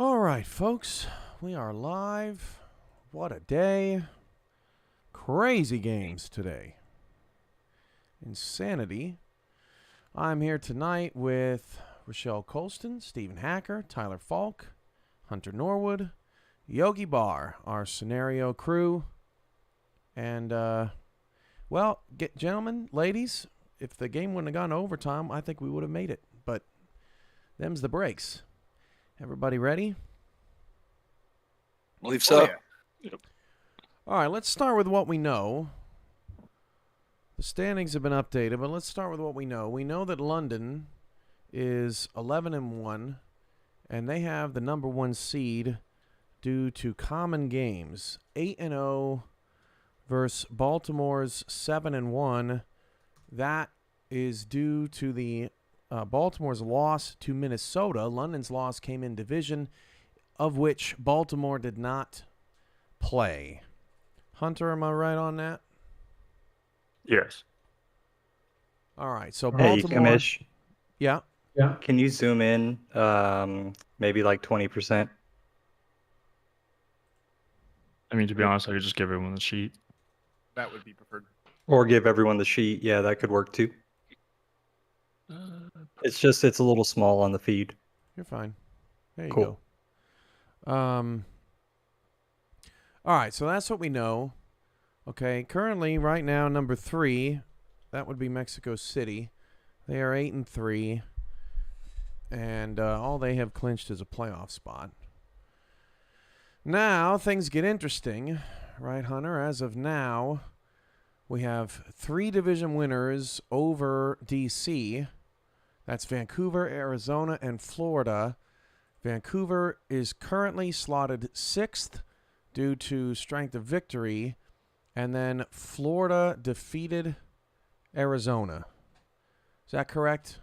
All right, folks, we are live. What a day. Crazy games today. Insanity. I'm here tonight with Rochelle Colston, Stephen Hacker, Tyler Falk, Hunter Norwood, Yogi Barr, our scenario crew. And, gentlemen, ladies, if the game wouldn't have gone to overtime, I think we would have made it. But them's the breaks. Everybody ready? I believe so. Oh, yeah. Yep. All right, let's start with what we know. The standings have been updated, but let's start with what we know. We know that London is 11-1, and they have the number one seed due to common games. 8-0 versus Baltimore's 7-1. That is due to the Baltimore's loss to Minnesota. London's loss came in division, of which Baltimore did not play. Hunter, am I right on that? Yes. All right, so Hey, Baltimore. Kamish, Yeah. can you zoom in maybe like 20%? I mean, to be honest, I could just give everyone the sheet. That would be preferred. Or give everyone the sheet? Yeah, that could work too. It's a little small on the feed. You're fine. There you Cool. go. All right, so that's what we know. Okay, currently, right now, number 3, that would be Mexico City. They are 8-3, and all they have clinched is a playoff spot. Now, things get interesting, right, Hunter? As of now, we have 3 division winners over D.C., that's Vancouver, Arizona, and Florida. Vancouver is currently slotted 6th due to strength of victory. And then Florida defeated Arizona. Is that correct?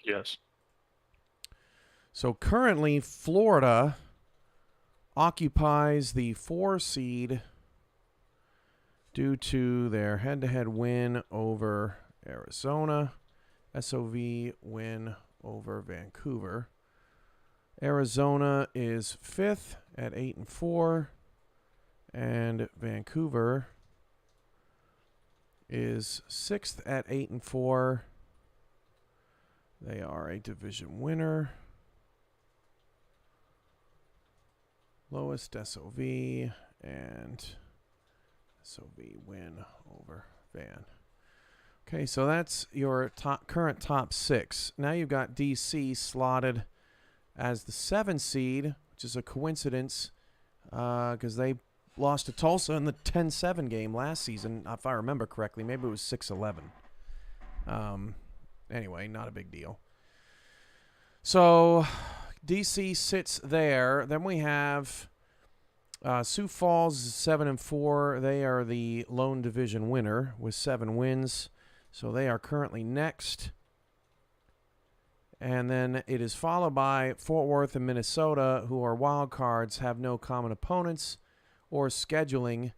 Yes. So currently, Florida occupies the 4 seed due to their head-to-head win over Arizona. SOV win over Vancouver. Arizona is 5th at 8-4, and Vancouver is 6th at 8-4. They are a division winner. Lowest SOV and SOV win over Van. Okay, so that's your current top 6. Now you've got DC slotted as the 7 seed, which is a coincidence because they lost to Tulsa in the 10-7 game last season, if I remember correctly. Maybe it was 6-11. Anyway, not a big deal. So DC sits there. Then we have Sioux Falls 7-4. They are the lone division winner with 7 wins. So they are currently next. And then it is followed by Fort Worth and Minnesota, who are wild cards, have no common opponents or scheduling.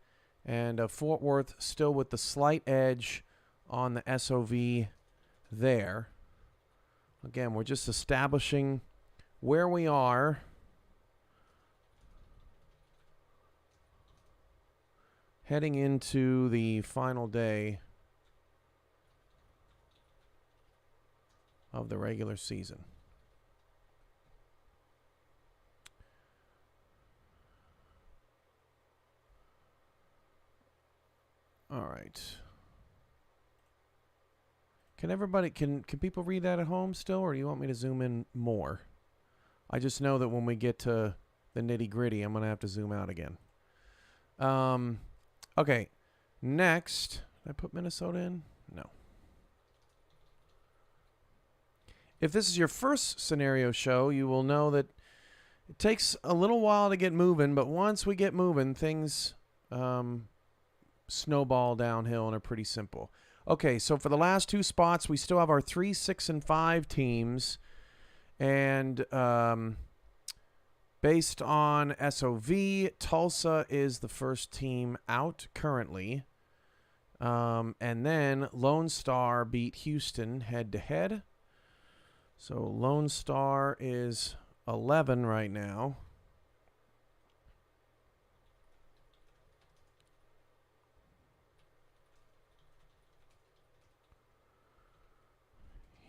And Fort Worth still with the slight edge on the SOV there. Again, we're just establishing where we are. Heading into the final day of the regular season. All right. Can people read that at home still, or do you want me to zoom in more? I just know that when we get to the nitty-gritty, I'm going to have to zoom out again. Okay. Next, did I put Minnesota in? No. If this is your first scenario show, you will know that it takes a little while to get moving, but once we get moving, things snowball downhill and are pretty simple. Okay, so for the last 2 spots, we still have our 3, 6, and 5 teams. And based on SOV, Tulsa is the first team out currently. And then Lone Star beat Houston head-to-head. So Lone Star is 11 right now.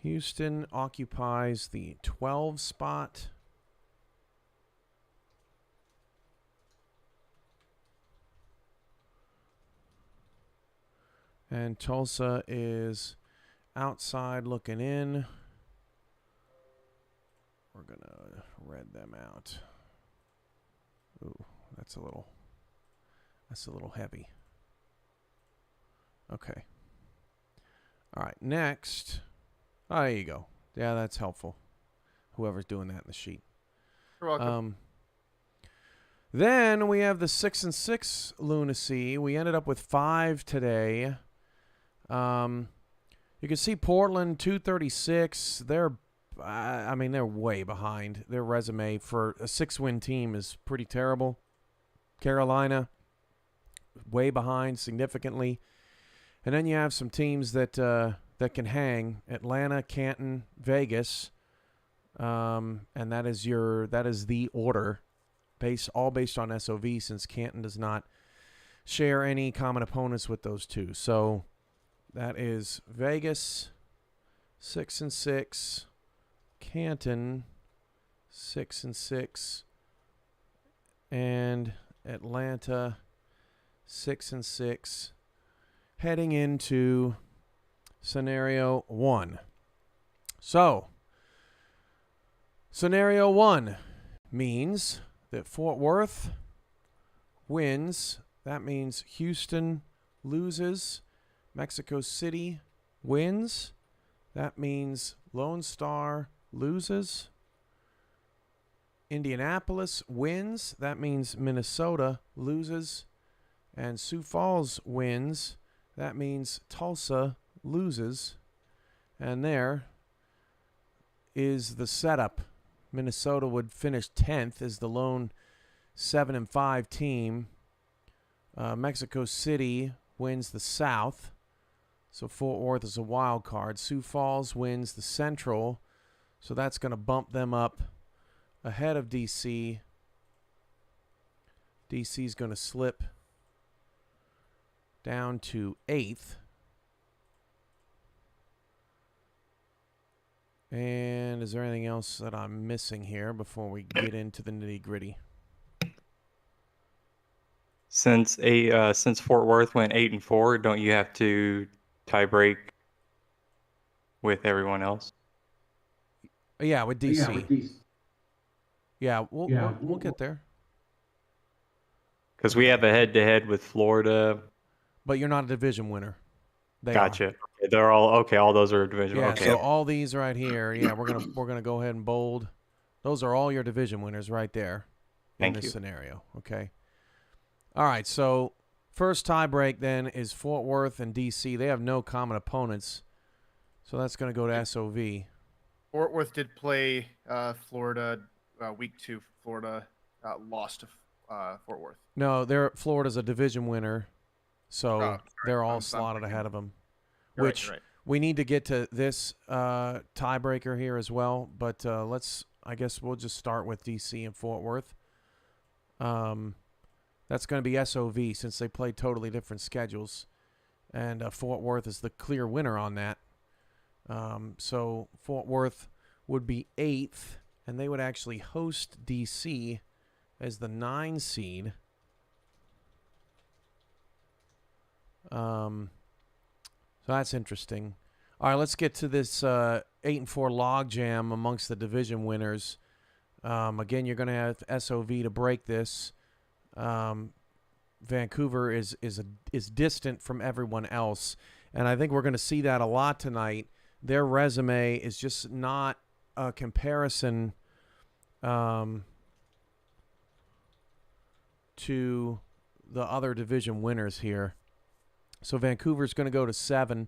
Houston occupies the 12 spot. And Tulsa is outside looking in. We're going to red them out. Ooh, that's a little heavy. Okay. All right, next. Oh, there you go. Yeah, that's helpful. Whoever's doing that in the sheet. You're welcome. Then we have the 6 and 6 lunacy. We ended up with 5 today. You can see Portland 236. They're way behind. Their resume for a 6-win team is pretty terrible. Carolina way behind significantly. And then you have some teams that can hang: Atlanta, Canton, Vegas, and that is the order, all based on SOV, since Canton does not share any common opponents with those two. So that is Vegas 6 and 6, Canton 6 and 6, and Atlanta 6 and 6. Heading into scenario 1. So, scenario 1 means that Fort Worth wins. That means Houston loses. Mexico City wins. That means Lone Star loses. Indianapolis wins. That means Minnesota loses. And Sioux Falls wins. That means Tulsa loses. And there is the setup. Minnesota would finish 10th as the lone 7 and 5 team. Mexico City wins the South. So Fort Worth is a wild card. Sioux Falls wins the Central. So that's going to bump them up ahead of DC. DC is going to slip down to 8th. And is there anything else that I'm missing here before we get into the nitty-gritty? Since Fort Worth went 8 and 4, don't you have to tie break with everyone else? Yeah, with DC. Yeah, we'll get there. Because we have a head-to-head with Florida. But you're not a division winner. They Gotcha. are. Okay, they're all okay. All those are division. Yeah, Okay. so all these right here, yeah, we're gonna go ahead and bold. Those are all your division winners right there in Thank this you. scenario. Okay. All right, so first tie break then is Fort Worth and DC. They have no common opponents, so that's going to go to SOV. Fort Worth did play Florida week 2. Florida lost to Fort Worth. No, Florida's a division winner, so sorry. they're all I'm slotted thinking. ahead of them. You're Which right. we need to get to this tiebreaker here as well, but I guess we'll just start with DC and Fort Worth. That's going to be SOV since they play totally different schedules, and Fort Worth is the clear winner on that. So Fort Worth would be 8th, and they would actually host DC as the 9 seed. So that's interesting. All right, let's get to this 8 and 4 logjam amongst the division winners. Again, you're going to have SOV to break this. Vancouver is distant from everyone else, and I think we're going to see that a lot tonight. Their resume is just not a comparison to the other division winners here. So Vancouver's going to go to 7.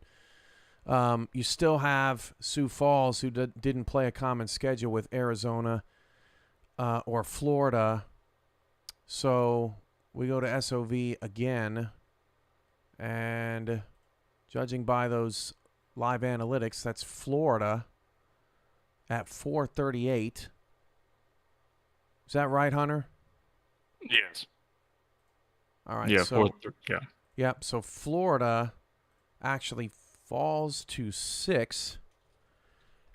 You still have Sioux Falls, who didn't play a common schedule with Arizona or Florida. So we go to SOV again, and judging by those live analytics, that's Florida at 438. Is that right, Hunter? Yes. All right. Yeah. So, Yeah. yep. So Florida actually falls to 6.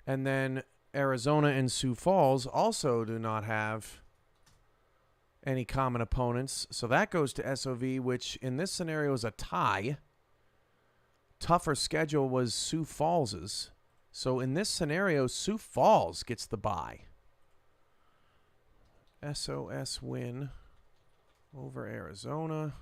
And then Arizona and Sioux Falls also do not have any common opponents. So that goes to SOV, which in this scenario is a tie. Tougher schedule was Sioux Falls's. So in this scenario, Sioux Falls gets the bye. SOS win over Arizona.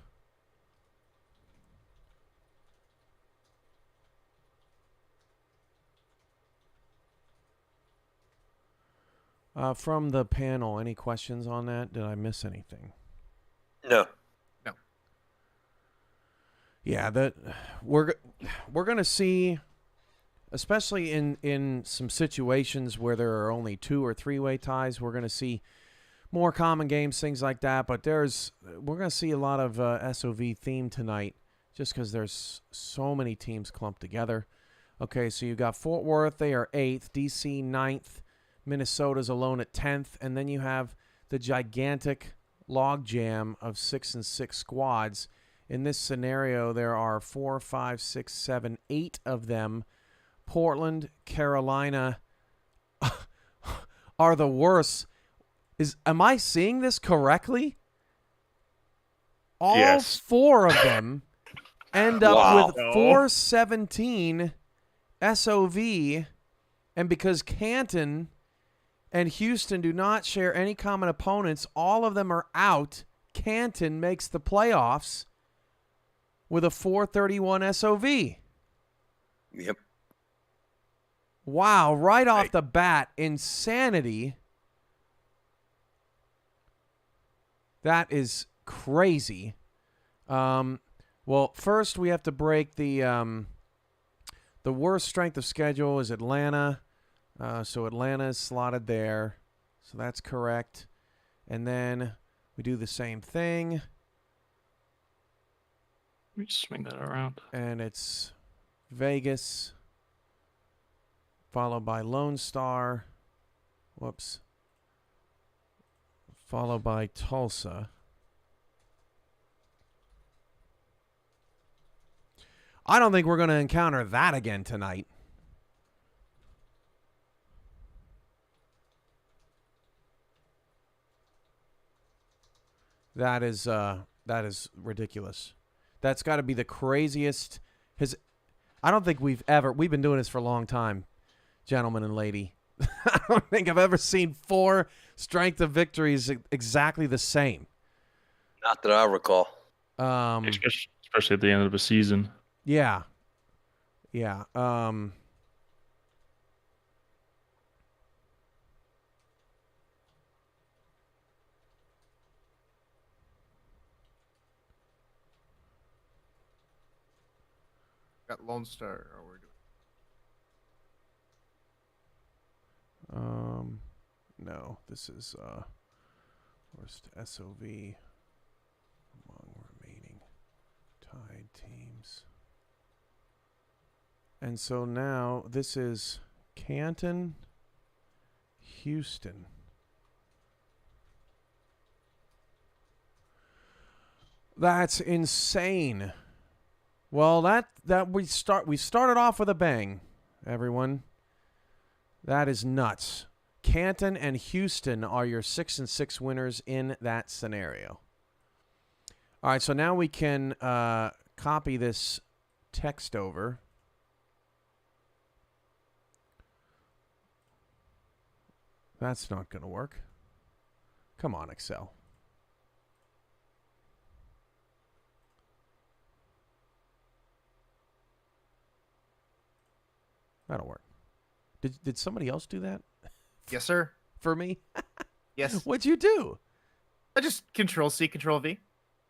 From the panel, any questions on that? Did I miss anything? No. Yeah, that we're going to see, especially in some situations where there are only 2 or 3-way ties, we're going to see more common games, things like that. But we're going to see a lot of SOV theme tonight, just because there's so many teams clumped together. Okay, so you got Fort Worth, they are 8th, DC 9th, Minnesota's alone at 10th, and then you have the gigantic log jam of 6 and 6 squads. In this scenario, there are 4, 5, 6, 7, 8 of them. Portland, Carolina are the worst. Am I seeing this correctly? All Yes. 4 of them end up Wow. with 417 SOV, and because Canton and Houston do not share any common opponents, all of them are out. Canton makes the playoffs with a 431 SOV. Yep. Wow, right off the bat, insanity. That is crazy. Well, first we have to break the worst strength of schedule is Atlanta. So Atlanta is slotted there. So that's correct. And then we do the same thing. Let me swing that around. And it's Vegas, followed by Lone Star. Whoops. Followed by Tulsa. I don't think we're going to encounter that again tonight. That is ridiculous. That's got to be the craziest. I don't think we've been doing this for a long time, gentlemen and lady. I don't think I've ever seen 4 strength of victories exactly the same. Not that I recall. Especially at the end of a season. Yeah. Yeah. Got Lone Star. Oh, we're doing. No, this is worst SOV among remaining tied teams. And so now this is Canton, Houston. That's insane. Well, that we started off with a bang, everyone. That is nuts. Canton and Houston are your 6 and 6 winners in that scenario. All right, so now we can copy this text over. That's not going to work. Come on, Excel. That'll work. Did somebody else do that Yes, sir. for me? Yes. What'd you do? I just Control C, Control V.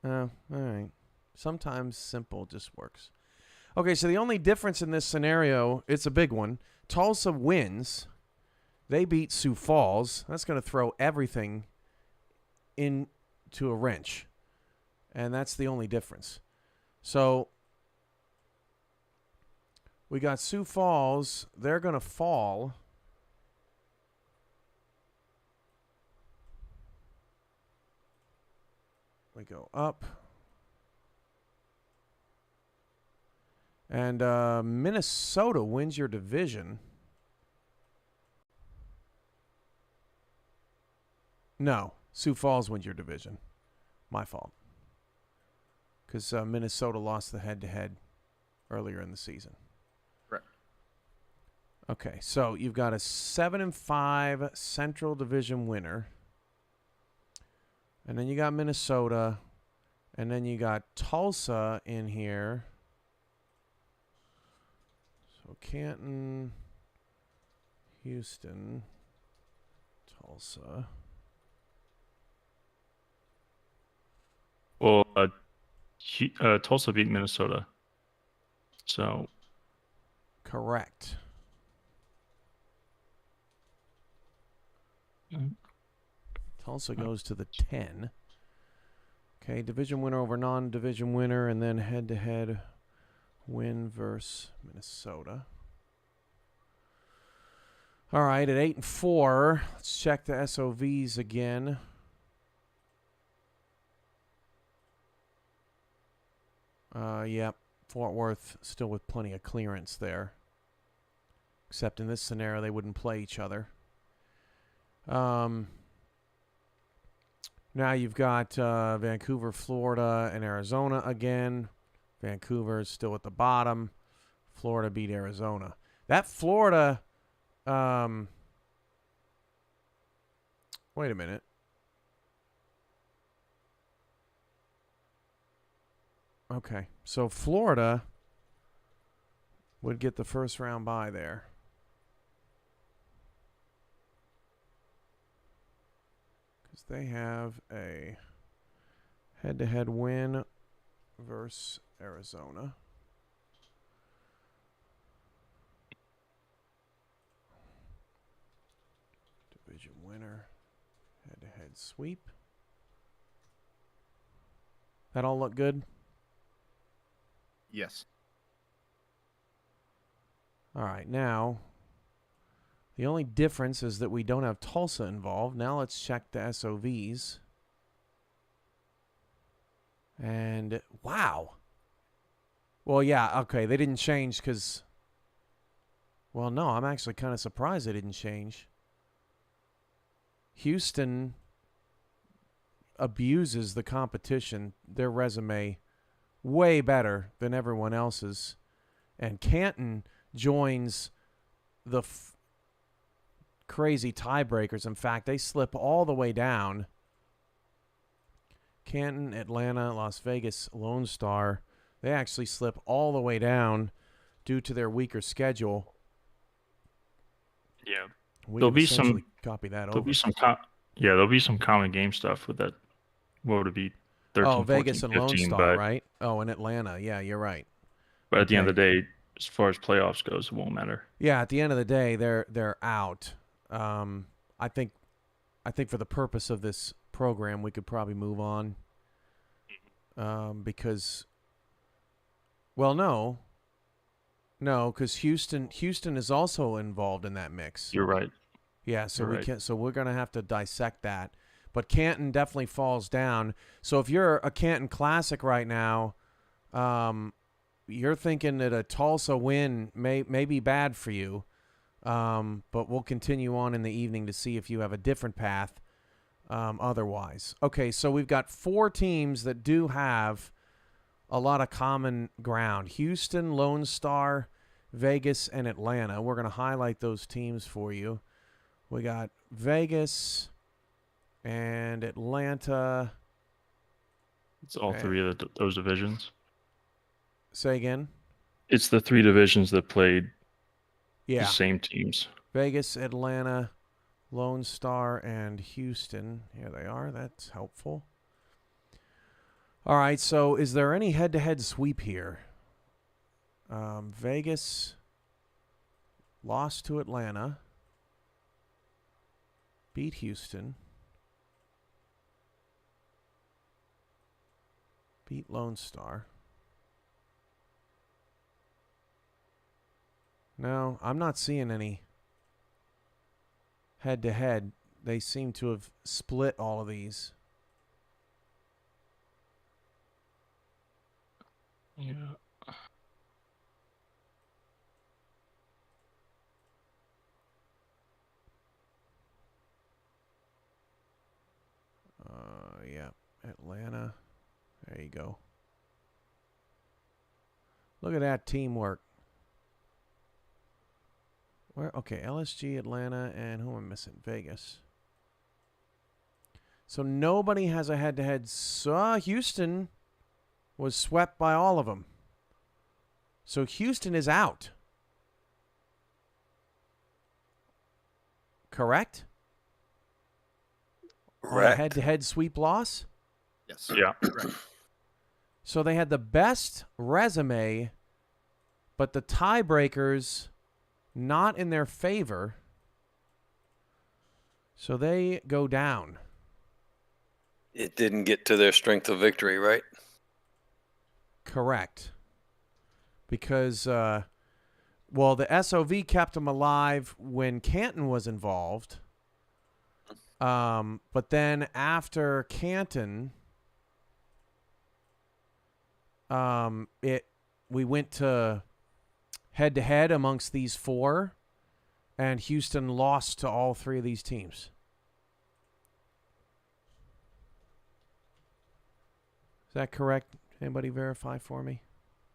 Oh, all right. Sometimes simple just works. Okay, so the only difference in this scenario, it's a big one. Tulsa wins. They beat Sioux Falls. That's going to throw everything into a wrench. And that's the only difference. So we got Sioux Falls. They're going to fall. We go up. And Minnesota wins your division. No, Sioux Falls wins your division. My fault. Because Minnesota lost the head-to-head earlier in the season. Correct. Okay, so you've got a 7-5 Central Division winner. And then you got Minnesota. And then you got Tulsa in here. So Canton, Houston, Tulsa. Well, Tulsa beat Minnesota. So Correct. Tulsa goes to the 10. Okay, division winner over non-division winner, and then head-to-head win versus Minnesota. All right, at 8-4, let's check the SOVs again. Yep, Fort Worth still with plenty of clearance there. Except in this scenario, they wouldn't play each other. Now you've got Vancouver, Florida, and Arizona again. Vancouver is still at the bottom. Florida beat Arizona. That Florida... wait a minute. Okay, so Florida would get the first round bye there. Because they have a head-to-head win versus Arizona. Division winner, head-to-head sweep. That all look good? Yes. All right, now the only difference is that we don't have Tulsa involved. Now let's check the SOVs. And wow. Well, yeah, okay, they didn't change because... Well, no, I'm actually kind of surprised they didn't change. Houston abuses the competition. Their resume way better than everyone else's. And Canton joins the crazy tiebreakers. In fact, they slip all the way down. Canton, Atlanta, Las Vegas, Lone Star, they actually slip all the way down due to their weaker schedule. yeah, We There'll can be essentially some- copy that there'll over. be some there'll be some common game stuff with that. What would it be? 13, Oh, Vegas 14, and Lone 15, Star, but, right? Oh, and Atlanta. Yeah, you're right. but at the end of the day, as far as playoffs goes, it won't matter. Yeah, at the end of the day, they're out. I think for the purpose of this program, we could probably move on. Because, well, no, because Houston is also involved in that mix. You're right. Yeah, so You're we right. can. So we're gonna have to dissect that. But Canton definitely falls down. So if you're a Canton Classic right now, you're thinking that a Tulsa win may be bad for you. But we'll continue on in the evening to see if you have a different path. Otherwise, okay. So we've got 4 teams that do have a lot of common ground: Houston, Lone Star, Vegas, and Atlanta. We're gonna highlight those teams for you. We got Vegas and Atlanta. It's all Okay. 3 of those divisions. Say again? It's the 3 divisions that played Yeah. the same teams. Vegas, Atlanta, Lone Star, and Houston. Here they are. That's helpful. All right, so is there any head-to-head sweep here? Vegas lost to Atlanta. Beat Houston. Beat Lone Star. No, I'm not seeing any head-to-head. They seem to have split all of these. Yeah. Yeah, Atlanta. There you go. Look at that teamwork. Where? Okay, LSG, Atlanta, and who am I missing? Vegas. So nobody has a head-to-head. So Houston was swept by all of them. So Houston is out. Correct? On a Correct. head-to-head sweep loss? Yes. Yeah. Correct. So they had the best resume, but the tiebreakers not in their favor. So they go down. It didn't get to their strength of victory, right? Correct. Because, well, the SOV kept them alive when Canton was involved. But then after Canton, we went to head-to-head amongst these four, and Houston lost to all three of these teams. Is that correct? Anybody verify for me?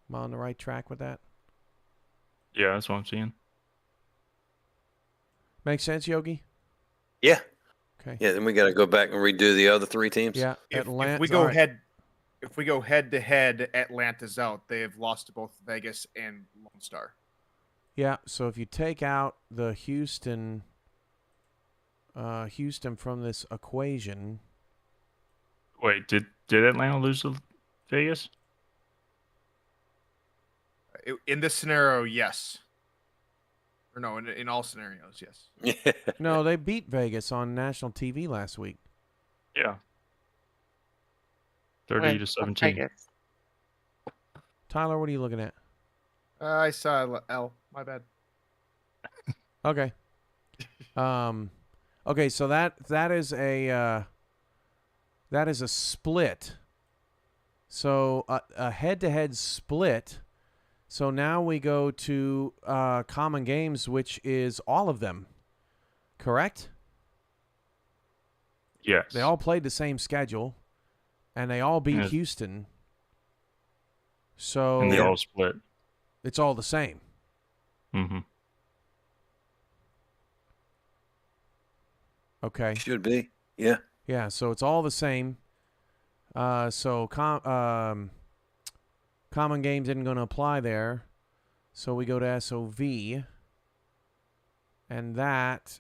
Am I on the right track with that? Yeah, that's what I'm seeing. Make sense, Yogi? Yeah. Okay. Yeah. Then we got to go back and redo the other three teams. Yeah. If Atlanta. we go if we go head to head, Atlanta's out. They have lost to both Vegas and Lone Star. Yeah. So if you take out the Houston from this equation, Wait, did Atlanta lose to Vegas? In this scenario, yes. Or no, in all scenarios, yes. no, they beat Vegas on national TV last week. Yeah. 30 to 17. Tyler, what are you looking at? I saw L. My bad. Okay. Okay, so that is a split. So a head-to-head split. So now we go to common games, which is all of them. Correct? Yes. They all played the same schedule, and they all beat Yeah. Houston. So And they all split. it's all the same. Mm-hmm. Okay. Should be. Yeah. Yeah, so it's all the same. So common games isn't going to apply there. So we go to SOV. And that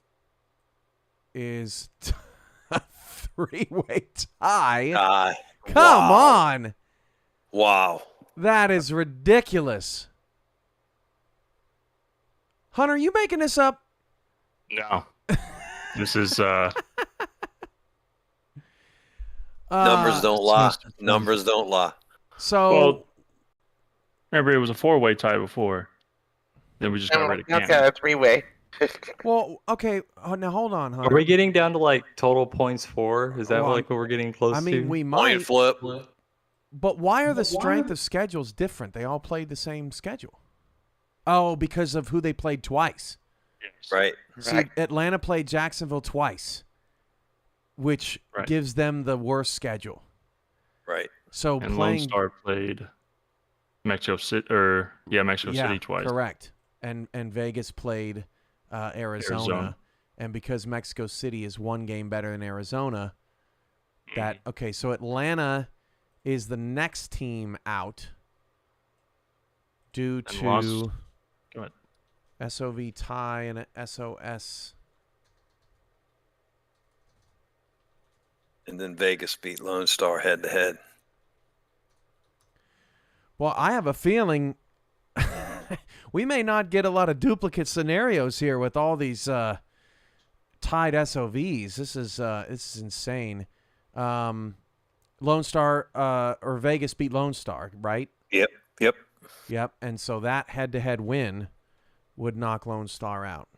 is a three-way tie. Come on. Wow. That is ridiculous. Hunter, you making this up? No. This is Numbers don't lie. Mr. Numbers don't lie. So well. Remember, it was a 4-way tie before. Then we just got rid of Canton. Okay, a three-way. well, okay. Now hold on, Hunter. Are we getting down to like total points for? Is that Well, like what we're getting close I to? mean, we Coin might. flip. But why are the strength of schedules different? They all played the same schedule. Oh, because of who they played twice. Yes. Right. See, Atlanta played Jacksonville twice, which Right. gives them the worst schedule. Right. So And Lone playing Star played Mexico City, Mexico City twice. correct. And Vegas played Arizona. And because Mexico City is one game better than Arizona, that okay. So Atlanta is the next team out due And lost. to Go ahead. SOV tie and a SOS. And then Vegas beat Lone Star head to head. Well, I have a feeling we may not get a lot of duplicate scenarios here with all these tied SOVs. This is insane. Lone Star or Vegas beat Lone Star, right? Yep. Yep. And so that head-to-head win would knock Lone Star out.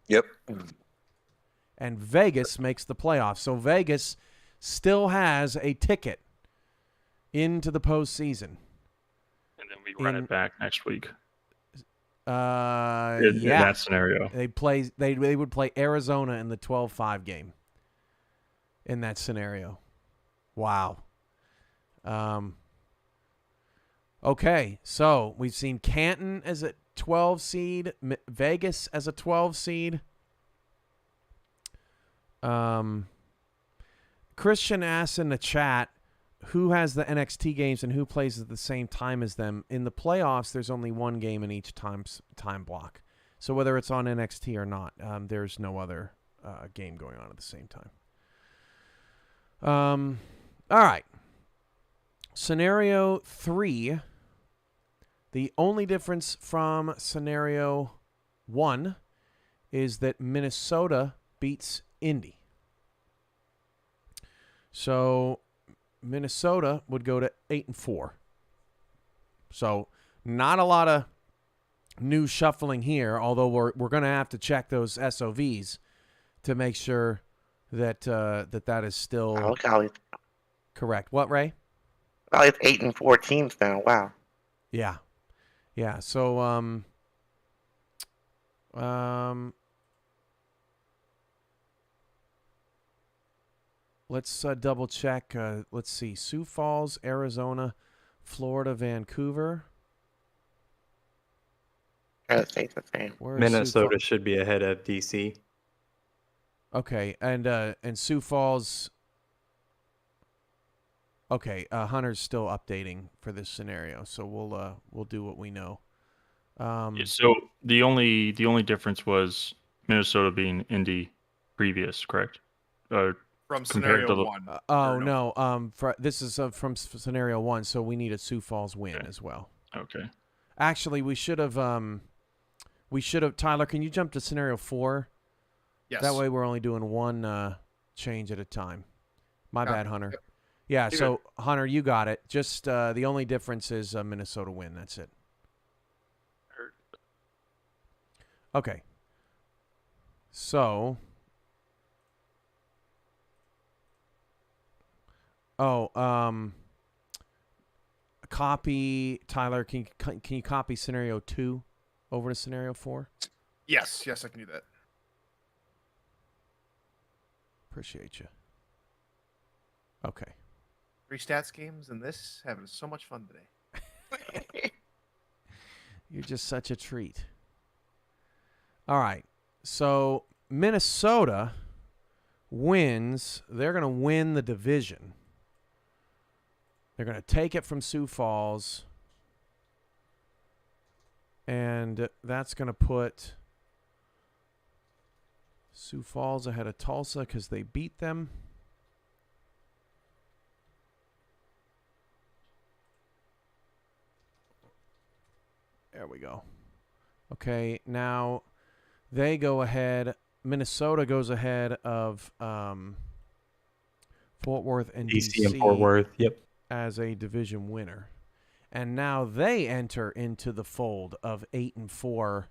Yep. And Vegas makes the playoffs. So Vegas still has a ticket into the postseason. And then run it back next week. In Yeah. that scenario. They would play Arizona in the 12-5 game. In that scenario. Wow. Okay, so we've seen Canton as a 12 seed, Vegas as a 12 seed. Christian asks in the chat, who has the NXT games and who plays at the same time as them? In the playoffs, there's only one game in each time block. So whether it's on NXT or not, there's no other game going on at the same time. All right. Scenario 3. The only difference from scenario 1 is that Minnesota beats Indy. So Minnesota would go to 8-4. So not a lot of new shuffling here, although we're going to have to check those SOVs to make sure that that is still Look how it's correct. What, Ray? 8-4 teams now. Wow. Yeah. So let's double check. Let's see. Sioux Falls, Arizona, Florida, Vancouver. Trying to say the same. Where is Minnesota should be ahead of DC. Okay, and Sioux Falls. Okay, Hunter's still updating for this scenario, so we'll do what we know. So the only difference was Minnesota being Indy previous, correct? From compared scenario to the- 1. Oh no, this is from scenario 1, so we need a Sioux Falls win as well. Okay. Actually, we should have. Tyler, can you jump to scenario 4? Yes. That way, we're only doing one change at a time. My Got bad, it. Hunter. Yep. Yeah, You're so Hunter, you got it. Just the only difference is a Minnesota win. That's it. Okay. So. Copy, Tyler. Can you copy scenario 2 over to scenario 4? Yes, I can do that. Appreciate you. Okay. 3 stats games and this, having so much fun today. You're just such a treat. All right. So Minnesota wins. They're going to win the division. They're going to take it from Sioux Falls. And that's going to put Sioux Falls ahead of Tulsa because they beat them. There we go. Okay, now they go ahead. Minnesota goes ahead of Fort Worth and DC and Fort Worth. Yep. as a division winner. And now they enter into the fold of 8-4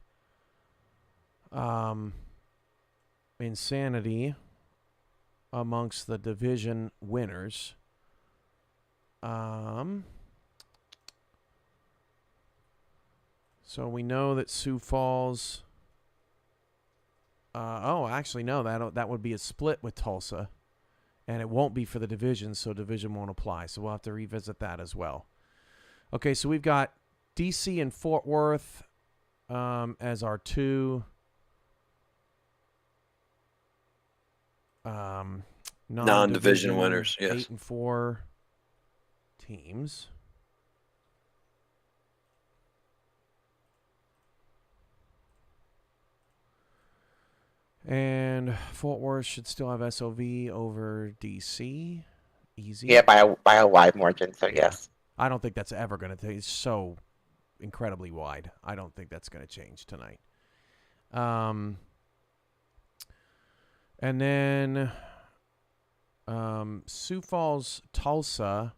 insanity amongst the division winners. So we know that Sioux Falls. Actually, no. That would be a split with Tulsa, and it won't be for the division, so division won't apply. So we'll have to revisit that as well. Okay, so we've got DC and Fort Worth as our two Non-division winners, yes. 8-4 teams. And Fort Worth should still have SOV over DC. Easy. Yeah, by a wide margin. So yes. I don't think that's ever going to take. It's so incredibly wide. I don't think that's going to change tonight. And then Sioux Falls, Tulsa,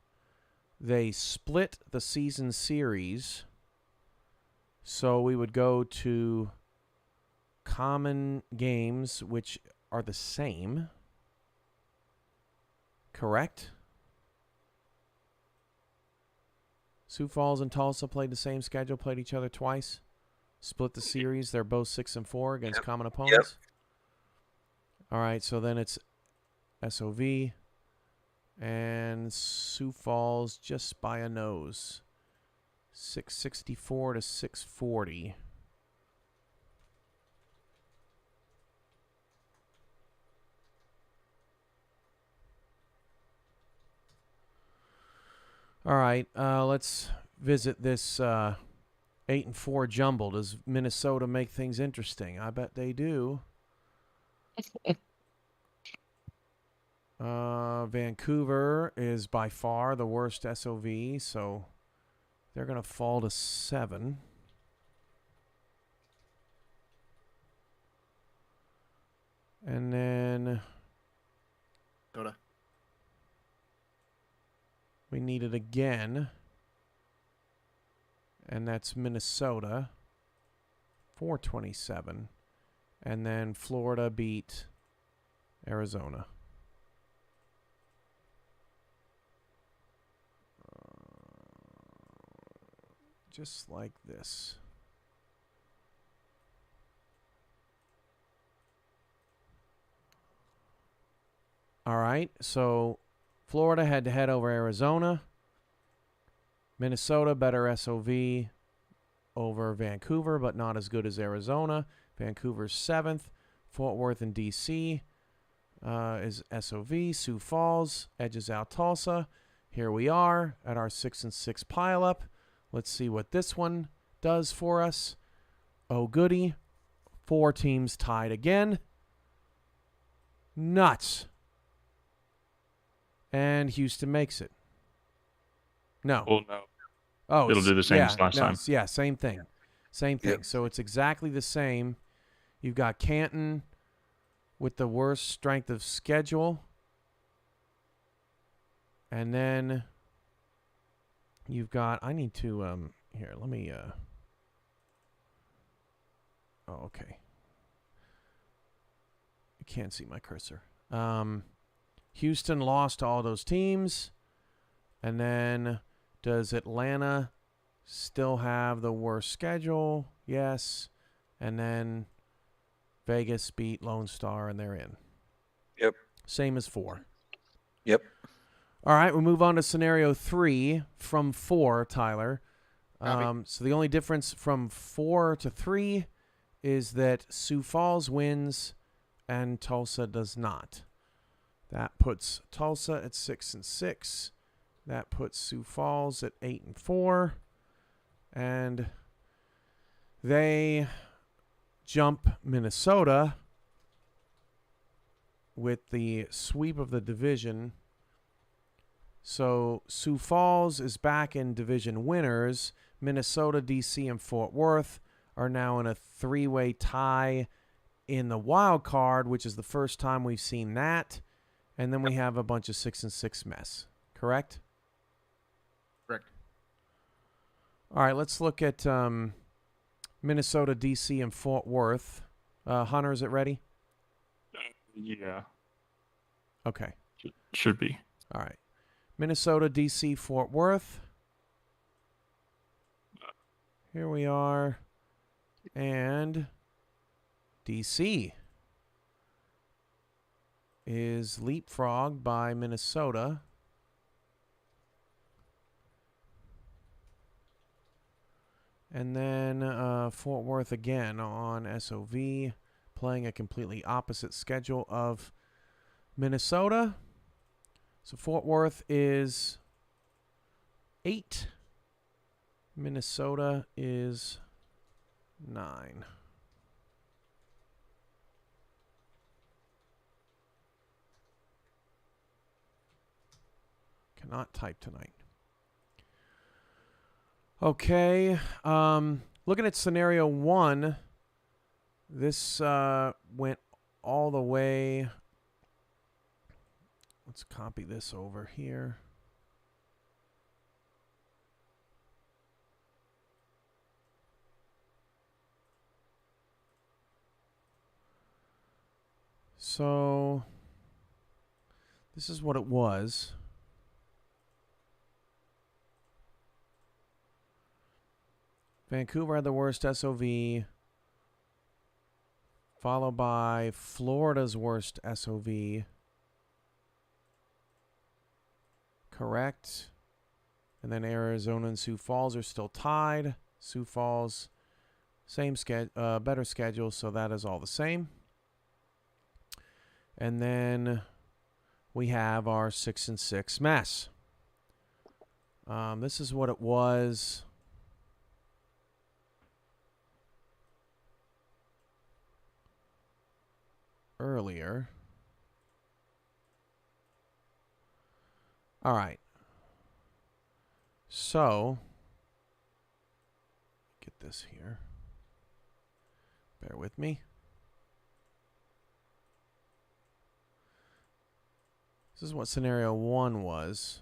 they split the season series. So we would go to common games, which are the same. Correct? Sioux Falls and Tulsa played the same schedule, played each other twice, split the series. They're both 6-4 against common opponents. All right, so then it's SOV and Sioux Falls just by a nose, 664 to 640. All right, let's visit this 8-4 jumble. Does Minnesota make things interesting? I bet they do. Vancouver is by far the worst SOV, so they're going to fall to 7. And then Minnesota. we need it again. And that's Minnesota, 427. And then Florida beat Arizona. Just like this. All right, so Florida head-to-head over Arizona. Minnesota, better SOV over Vancouver, but not as good as Arizona. Vancouver's 7th. Fort Worth and D.C. Is SOV. Sioux Falls edges out Tulsa. Here we are at our 6-6 pileup. Let's see what this one does for us. Oh, goody. 4 teams tied again. Nuts. And Houston makes it. No. Well, no. Oh, It'll do the same yeah, as last no, time. Yeah, same thing. Same thing. Yep. So it's exactly the same. You've got Canton with the worst strength of schedule. And then you've got, I need to, here, let me, oh, okay. You can't see my cursor. Houston lost to all those teams. And then does Atlanta still have the worst schedule? Yes. And then Vegas beat Lone Star, and they're in. Yep. Same as 4. Yep. All right, we move on to scenario 3 from 4, Tyler. So the only difference from 4 to 3 is that Sioux Falls wins and Tulsa does not. That puts Tulsa at 6-6. That puts Sioux Falls at 8-4. And they jump Minnesota with the sweep of the division. So Sioux Falls is back in division winners. Minnesota, D.C., and Fort Worth are now in a 3-way tie in the wild card, which is the first time we've seen that. And then we have a bunch of 6-6 mess. Correct? Correct. All right, let's look at Minnesota, D.C., and Fort Worth. Hunter, is it ready? Yeah. Okay. Should be. All right. Minnesota, D.C., Fort Worth. Here we are. And D.C. is leapfrogged by Minnesota. And then Fort Worth again on SOV, playing a completely opposite schedule of Minnesota. So Fort Worth is 8. Minnesota is 9. Cannot type tonight. Okay. Looking at scenario 1, this went all the way. Let's copy this over here. So this is what it was. Vancouver had the worst SOV, followed by Florida's worst SOV. Correct. And then Arizona and Sioux Falls are still tied. Sioux Falls, better schedule, so that is all the same. And then we have our 6-6 mess. This is what it was earlier. All right. So, get this here. Bear with me. This is what scenario 1 was.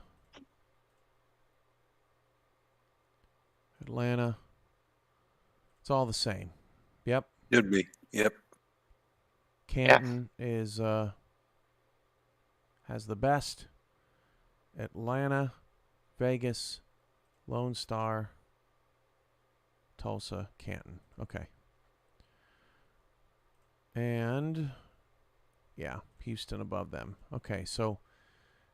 Atlanta. It's all the same. Yep. Should be. Yep. Canton is has the best. Atlanta, Vegas, Lone Star, Tulsa, Canton. Okay. And yeah, Houston above them. Okay, so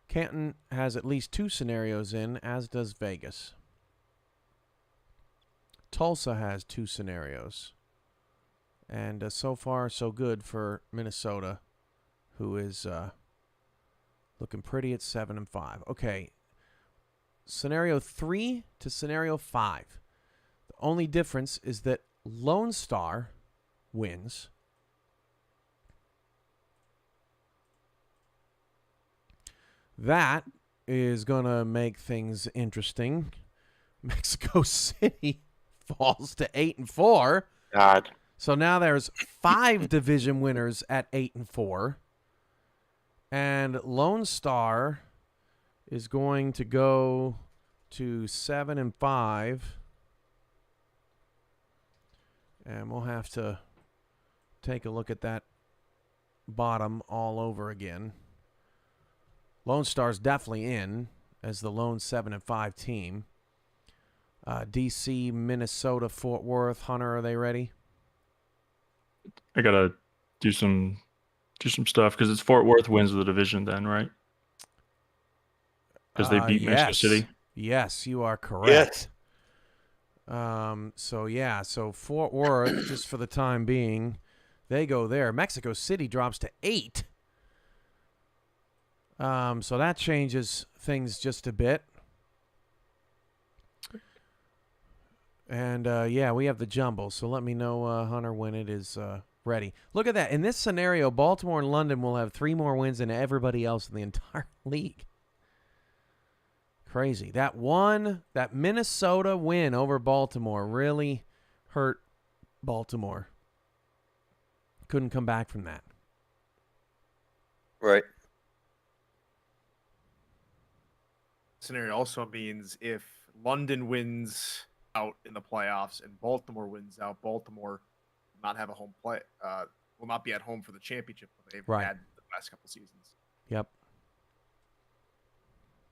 Canton has at least 2 scenarios in, as does Vegas. Tulsa has 2 scenarios. And so far, so good for Minnesota, who is looking pretty at 7-5. Okay. Scenario 3 to scenario 5. The only difference is that Lone Star wins. That is going to make things interesting. Mexico City falls to 8-4. God. So now there's 5 division winners at 8-4. And Lone Star is going to go to 7-5. And we'll have to take a look at that bottom all over again. Lone Star's definitely in as the lone 7-5 team. DC, Minnesota, Fort Worth, Hunter, are they ready? I gotta do some stuff because it's Fort Worth wins the division then, right? Because they beat Mexico City. Yes, you are correct. So Fort Worth, just for the time being, they go there. Mexico City drops to 8. So that changes things just a bit. And, we have the jumble. So let me know, Hunter, when it is ready. Look at that. In this scenario, Baltimore and London will have 3 more wins than everybody else in the entire league. Crazy. That Minnesota win over Baltimore really hurt Baltimore. Couldn't come back from that. Right. Scenario also means if London wins out in the playoffs and Baltimore wins out, Baltimore will not have a home play. Will not be at home for the championship that they've had the last couple seasons. Yep.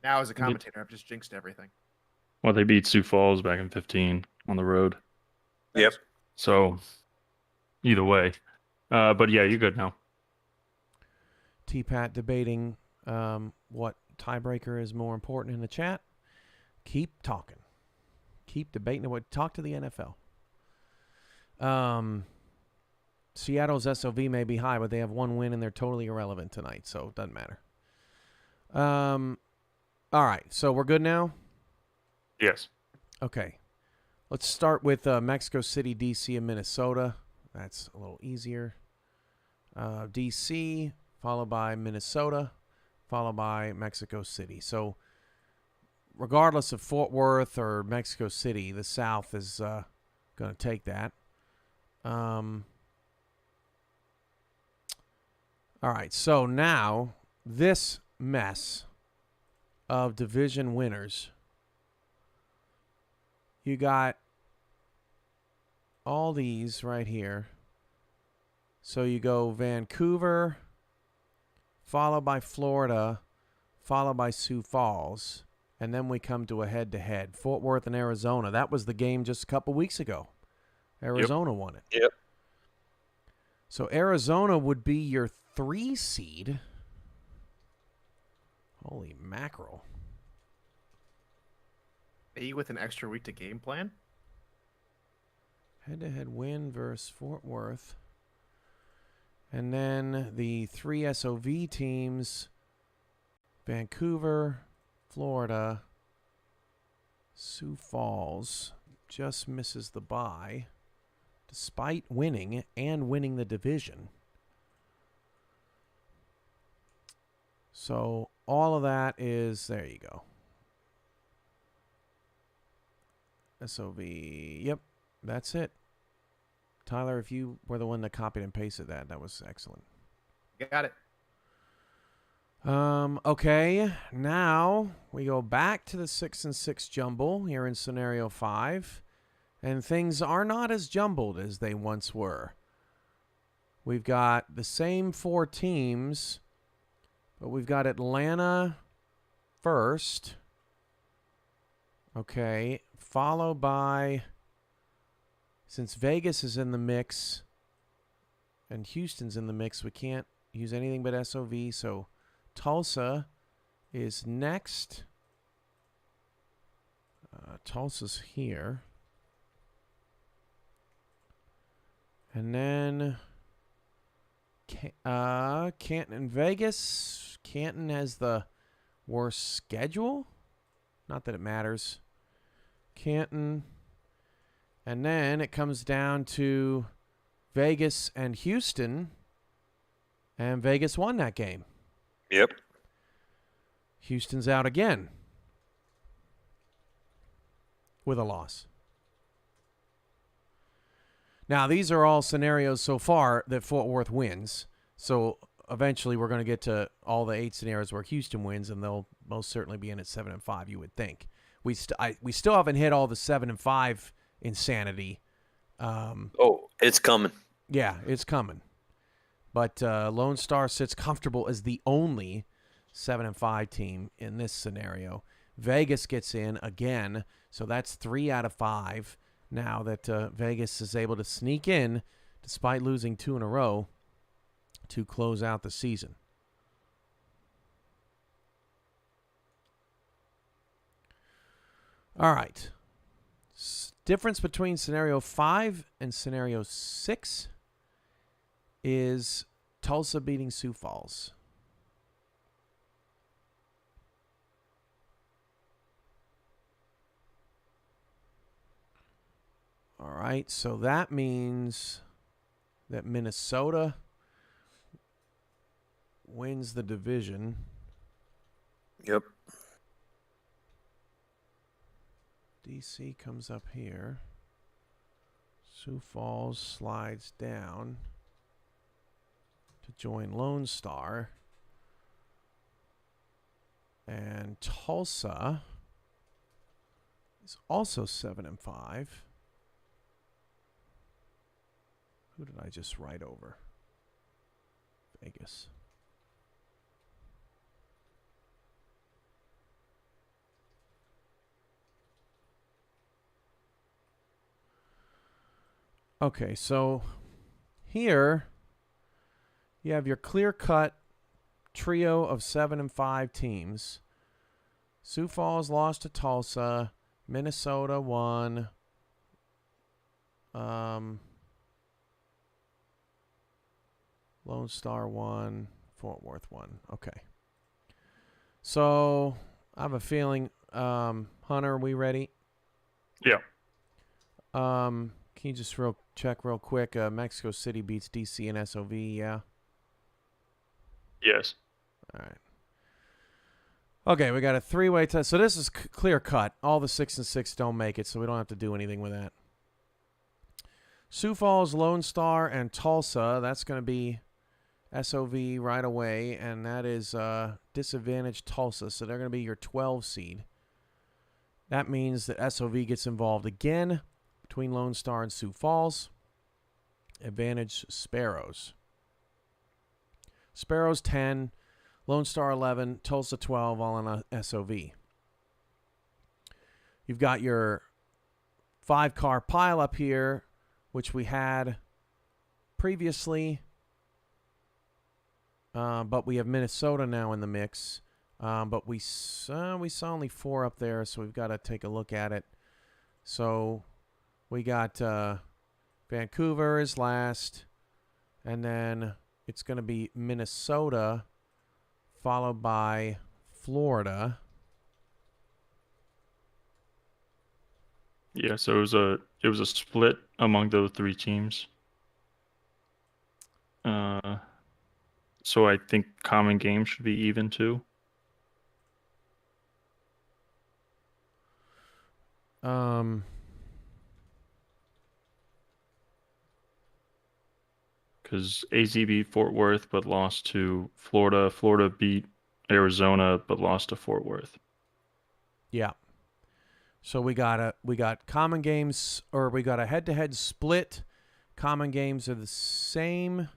Now, as a commentator, I've just jinxed everything. Well, they beat Sioux Falls back in 15 on the road. Yep. So, either way. But yeah, you're good now. T-Pat debating what tiebreaker is more important in the chat. Keep talking. Keep debating. Talk to the NFL. Seattle's SOV may be high, but they have 1 win and they're totally irrelevant tonight, so it doesn't matter. All right, so we're good now? Yes. Okay. Let's start with Mexico City, DC, and Minnesota. That's a little easier. DC, followed by Minnesota, followed by Mexico City. So regardless of Fort Worth or Mexico City, the South is going to take that. All right, so now this mess of division winners. You got all these right here. So you go Vancouver, followed by Florida, followed by Sioux Falls, and then we come to a head-to-head. Fort Worth and Arizona. That was the game just a couple weeks ago. Arizona won it. Yep. So Arizona would be your 3 seed. Holy mackerel. A with an extra week to game plan? Head-to-head win versus Fort Worth. And then the 3 SOV teams, Vancouver, Florida, Sioux Falls, just misses the bye, despite winning and winning the division. So all of that is, there you go. SOV, yep, that's it. Tyler, if you were the one that copied and pasted that, that was excellent. Got it. Okay, now we go back to the 6-6 jumble here in scenario 5, and things are not as jumbled as they once were. We've got the same 4 teams, but we've got Atlanta first. Okay, followed by, since Vegas is in the mix and Houston's in the mix, we can't use anything but SOV, so Tulsa is next. Tulsa's here. And then Canton and Vegas. Canton has the worst schedule. Not that it matters. Canton. And then it comes down to Vegas and Houston. And Vegas won that game. Yep. Houston's out again with a loss. Now, these are all scenarios so far that Fort Worth wins. So eventually we're going to get to all the 8 scenarios where Houston wins, and they'll most certainly be in at 7-5, you would think. We still haven't hit all the 7-5 insanity. It's coming. Yeah, it's coming. But Lone Star sits comfortable as the only 7-5 team in this scenario. Vegas gets in again, so that's 3 out of 5 now that Vegas is able to sneak in, despite losing 2 in a row, to close out the season. All right. Difference between scenario 5 and scenario 6 is Tulsa beating Sioux Falls. All right, so that means that Minnesota wins the division. Yep. DC comes up here. Sioux Falls slides down to join Lone Star. And Tulsa is also 7-5. Who did I just write over? Vegas. Okay, so here you have your clear-cut trio of 7-5 teams. Sioux Falls lost to Tulsa. Minnesota won. Lone Star won. Fort Worth won. Okay. So I have a feeling, Hunter, are we ready? Yeah. Can you just check real quick? Mexico City beats DC and SOV, yeah? Yes. All right. Okay, we got a 3-way test. So this is clear cut. All the 6-6 don't make it, so we don't have to do anything with that. Sioux Falls, Lone Star, and Tulsa. That's going to be SOV right away, and that is disadvantaged Tulsa. So they're going to be your 12 seed. That means that SOV gets involved again between Lone Star and Sioux Falls. Advantage Sparrows. Sparrows 10, Lone Star 11, Tulsa 12, all on a SOV. you've got your 5-car pileup here, which we had previously, but we have Minnesota now in the mix. But we saw only 4 up there, so we've got to take a look at it. So we got Vancouver is last, and then it's going to be Minnesota, followed by Florida. Yeah, so it was a split among those 3 teams. So I think common game should be even too. Because AZ beat Fort Worth but lost to Florida. Florida beat Arizona but lost to Fort Worth. Yeah. So we got common games, or we got a head-to-head split. Common games are the same,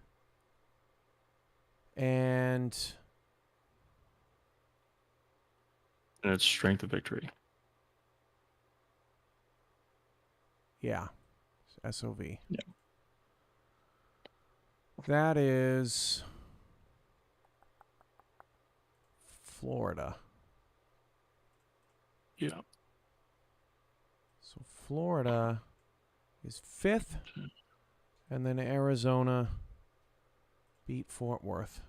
and it's strength of victory. Yeah, SOV. Yeah. That is Florida. Yeah. So Florida is 5th, and then Arizona beat Fort Worth.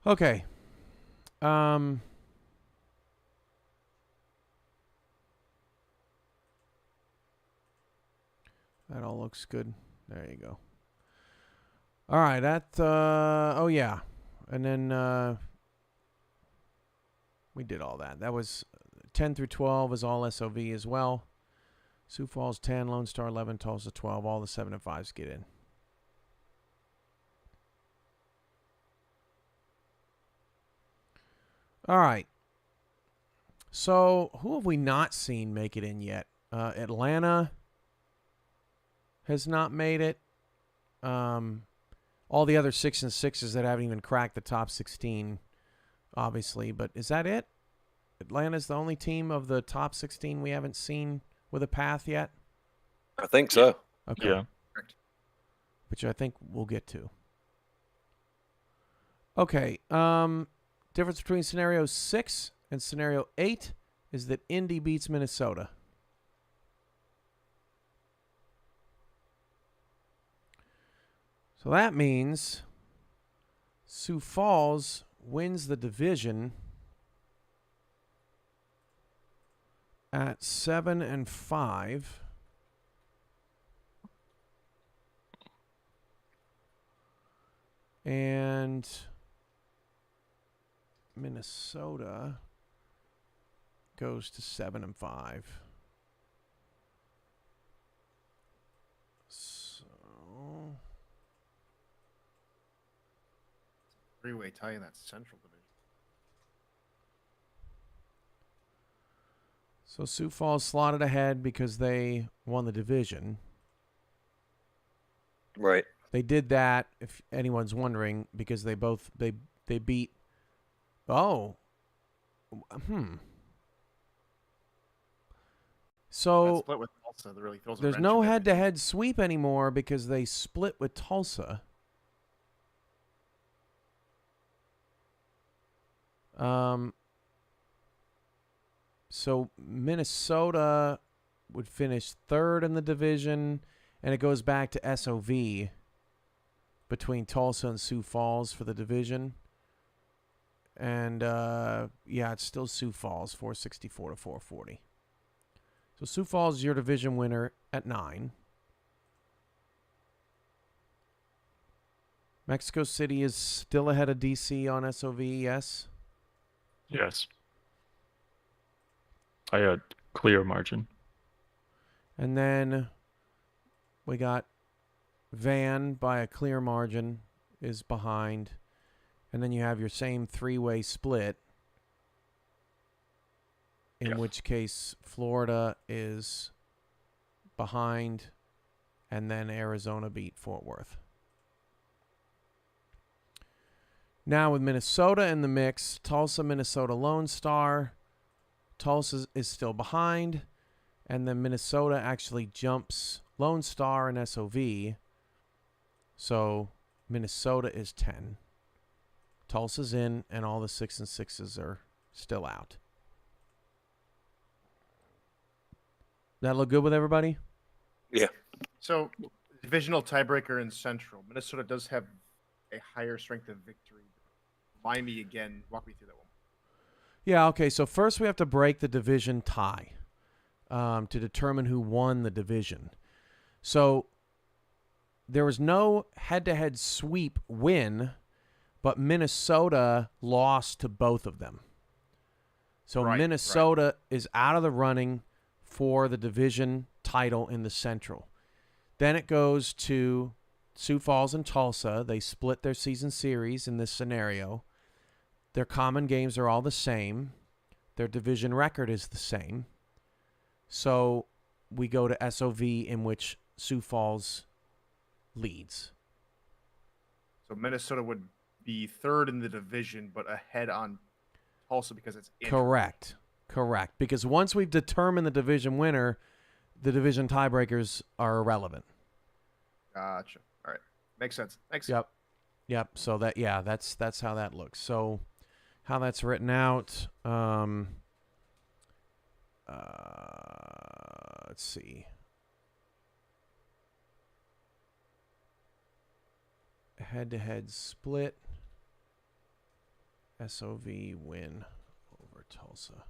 Okay. That all looks good. There you go. All right, oh yeah. And then we did all that. That was 10 through 12 is all SOV as well. Sioux Falls 10, Lone Star 11, Tulsa 12. All the 7 and 5s get in. All right. So who have we not seen make it in yet? Atlanta has not made it. All the other 6 and 6s that haven't even cracked the top 16, obviously. But is that it? Atlanta's the only team of the top 16 we haven't seen with a path yet? I think so. Okay. Yeah. Which I think we'll get to. Okay. Difference between scenario 6 and scenario 8 is that Indy beats Minnesota. So that means Sioux Falls wins the division at 7 and 5. And Minnesota goes to 7 and 5. So 3-way tie in that Central Division. So Sioux Falls slotted ahead because they won the division. Right. They did that, if anyone's wondering, because they beat. Oh. So That split with Tulsa that really throws a there's wrench no in everything. head-to-head sweep anymore because they split with Tulsa. So Minnesota would finish 3rd in the division, and it goes back to SOV between Tulsa and Sioux Falls for the division. And, yeah, it's still Sioux Falls, 464 to 440. So Sioux Falls is your division winner at 9. Mexico City is still ahead of DC on SOV, yes? Yes. I had clear margin. And then we got Van by a clear margin is behind. And then you have your same 3-way split, in which case Florida is behind and then Arizona beat Fort Worth. Now with Minnesota in the mix, Tulsa, Minnesota, Lone Star. Tulsa is still behind, and then Minnesota actually jumps Lone Star and SOV. So Minnesota is 10. Tulsa's in, and all the 6 and 6s are still out. That look good with everybody? Yeah. So, divisional tiebreaker in Central. Minnesota does have a higher strength of victory. Remind me again. Walk me through that one. Yeah, okay. So first we have to break the division tie to determine who won the division. So there was no head-to-head sweep win, but Minnesota lost to both of them. So Minnesota is out of the running for the division title in the Central. Then it goes to Sioux Falls and Tulsa. They split their season series in this scenario. Their common games are all the same. Their division record is the same. So we go to SOV, in which Sioux Falls leads. So Minnesota would be third in the division, but ahead on Tulsa because it's in. Correct. Because once we've determined the division winner, the division tiebreakers are irrelevant. Gotcha. All right. Makes sense. Thanks. Yep. So that's how that looks. So how that's written out. Let's see. Head-to-head split. SOV win over Tulsa.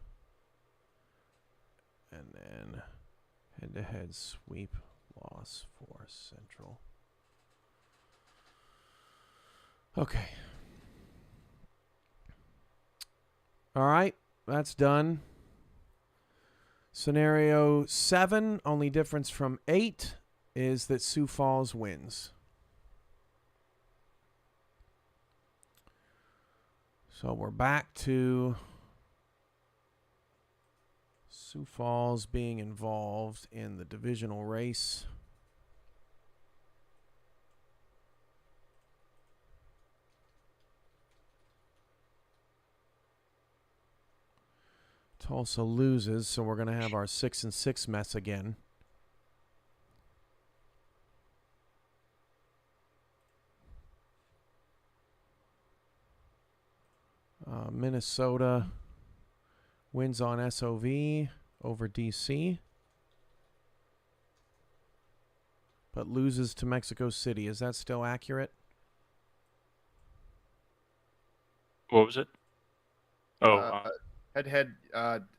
And then head-to-head sweep loss for Central. Okay. All right, that's done. Scenario 7, only difference from 8 is that Sioux Falls wins. So we're back to Sioux Falls being involved in the divisional race. Tulsa loses, so we're going to have our 6 and 6 mess again. Minnesota wins on SOV over DC, but loses to Mexico City. Is that still accurate? What was it? Head-to-head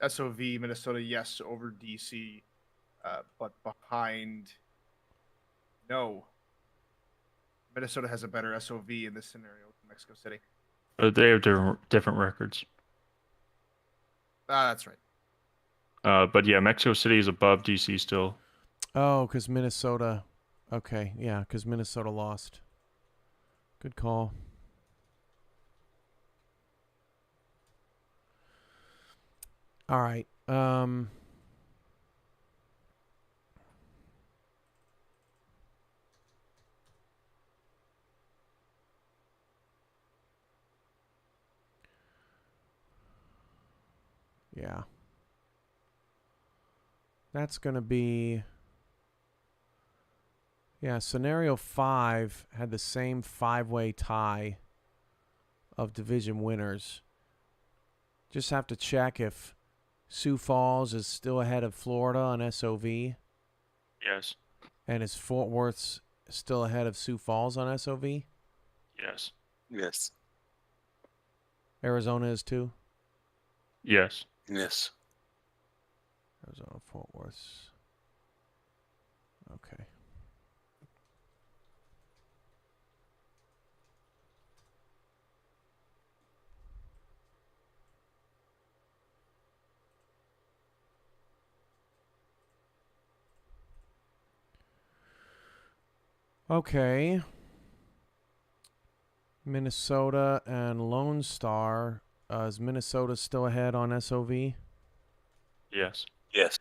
SOV Minnesota, yes, over DC, but behind. No. Minnesota has a better SOV in this scenario than Mexico City. They have different records. That's right. But yeah, Mexico City is above DC still. Oh, because Minnesota. Okay, yeah, because Minnesota lost. Good call. All right. Yeah. That's going to be... Yeah, scenario 5 had the same 5-way tie of division winners. Just have to check if Sioux Falls is still ahead of Florida on SOV. Yes. And is Fort Worth still ahead of Sioux Falls on SOV? Yes. Yes. Arizona is too? Yes. Yes. Arizona, Fort Worth. Okay. Okay. Minnesota and Lone Star. Is Minnesota still ahead on SOV? Yes. Yes.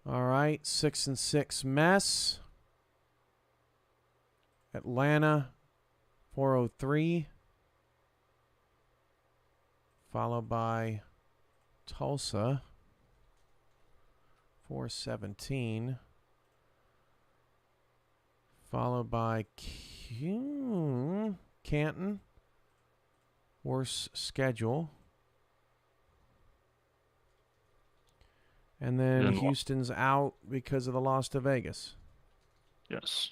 All right, 6-6 mess. Atlanta, 403. Followed by Tulsa, 417. Followed by Canton, worse schedule. And then Then Houston's out because of the loss to Vegas. Yes.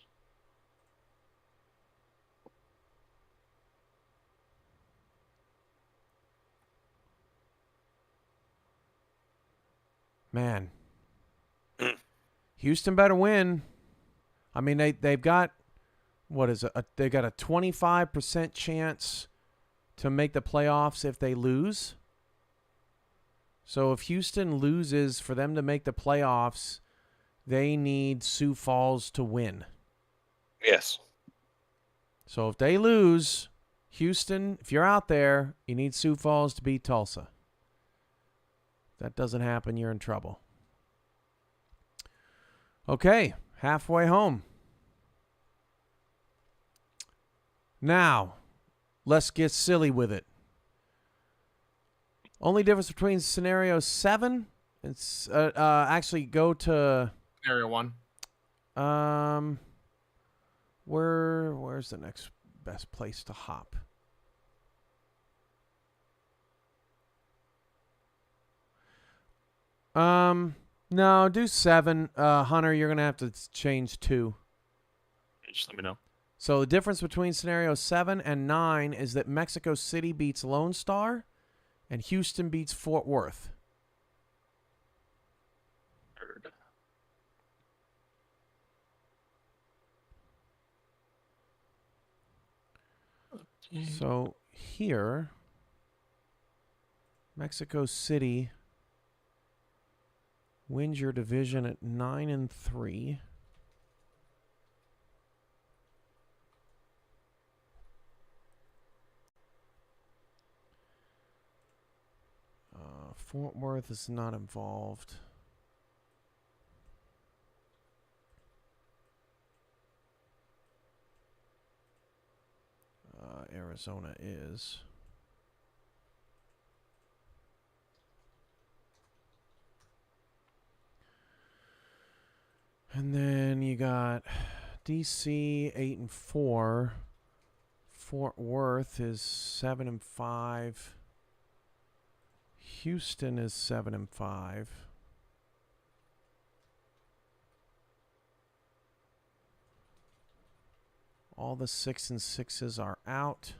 Man, Houston better win. I mean, they've got, what is it? They got a 25% chance to make the playoffs if they lose. So if Houston loses, for them to make the playoffs, they need Sioux Falls to win. Yes. So if they lose, Houston, if you're out there, you need Sioux Falls to beat Tulsa. If that doesn't happen, you're in trouble. Okay, halfway home. Now, let's get silly with it. Only difference between scenario 7 and actually go to Scenario 1. where's the next best place to hop? No, do 7. Hunter, you're gonna have to change 2. Just let me know. So the difference between scenario 7 and 9 is that Mexico City beats Lone Star and Houston beats Fort Worth. Heard. So here, Mexico City wins your division at 9-3. Fort Worth is not involved. Arizona is. And then you got DC 8-4. Fort Worth is 7-5. Houston is 7-5. All the 6-6s are out.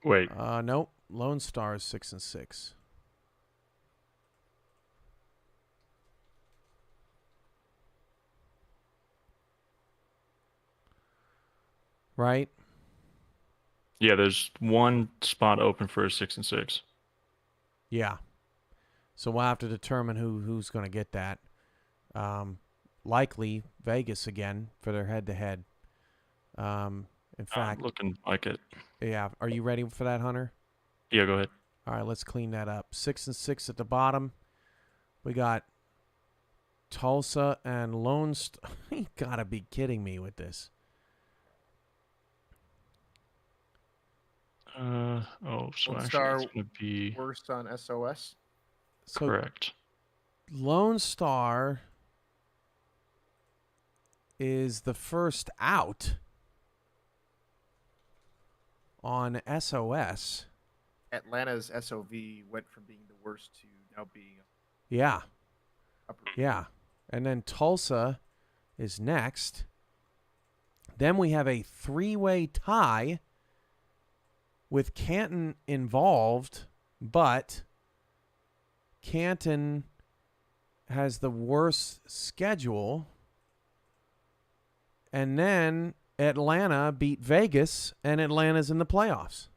Wait. Nope. Lone Star is 6-6. Right? Yeah, there's one spot open for a 6-6. Yeah. So we'll have to determine who's going to get that. Likely Vegas again for their head-to-head. In fact, Looking like it. yeah. Are you ready for that, Hunter? Yeah, go ahead. All right, let's clean that up. 6-6 at the bottom. We got Tulsa and Lone Star. You gotta be kidding me with this. So Lone actually Star it's going to be Worst on SOS. So correct. Lone Star is the first out on SOS. Atlanta's SOV went from being the worst to now being Yeah. upper. Yeah. And then Tulsa is next. Then we have a 3-way tie with Canton involved, but Canton has the worst schedule. And then Atlanta beat Vegas, and Atlanta's in the playoffs.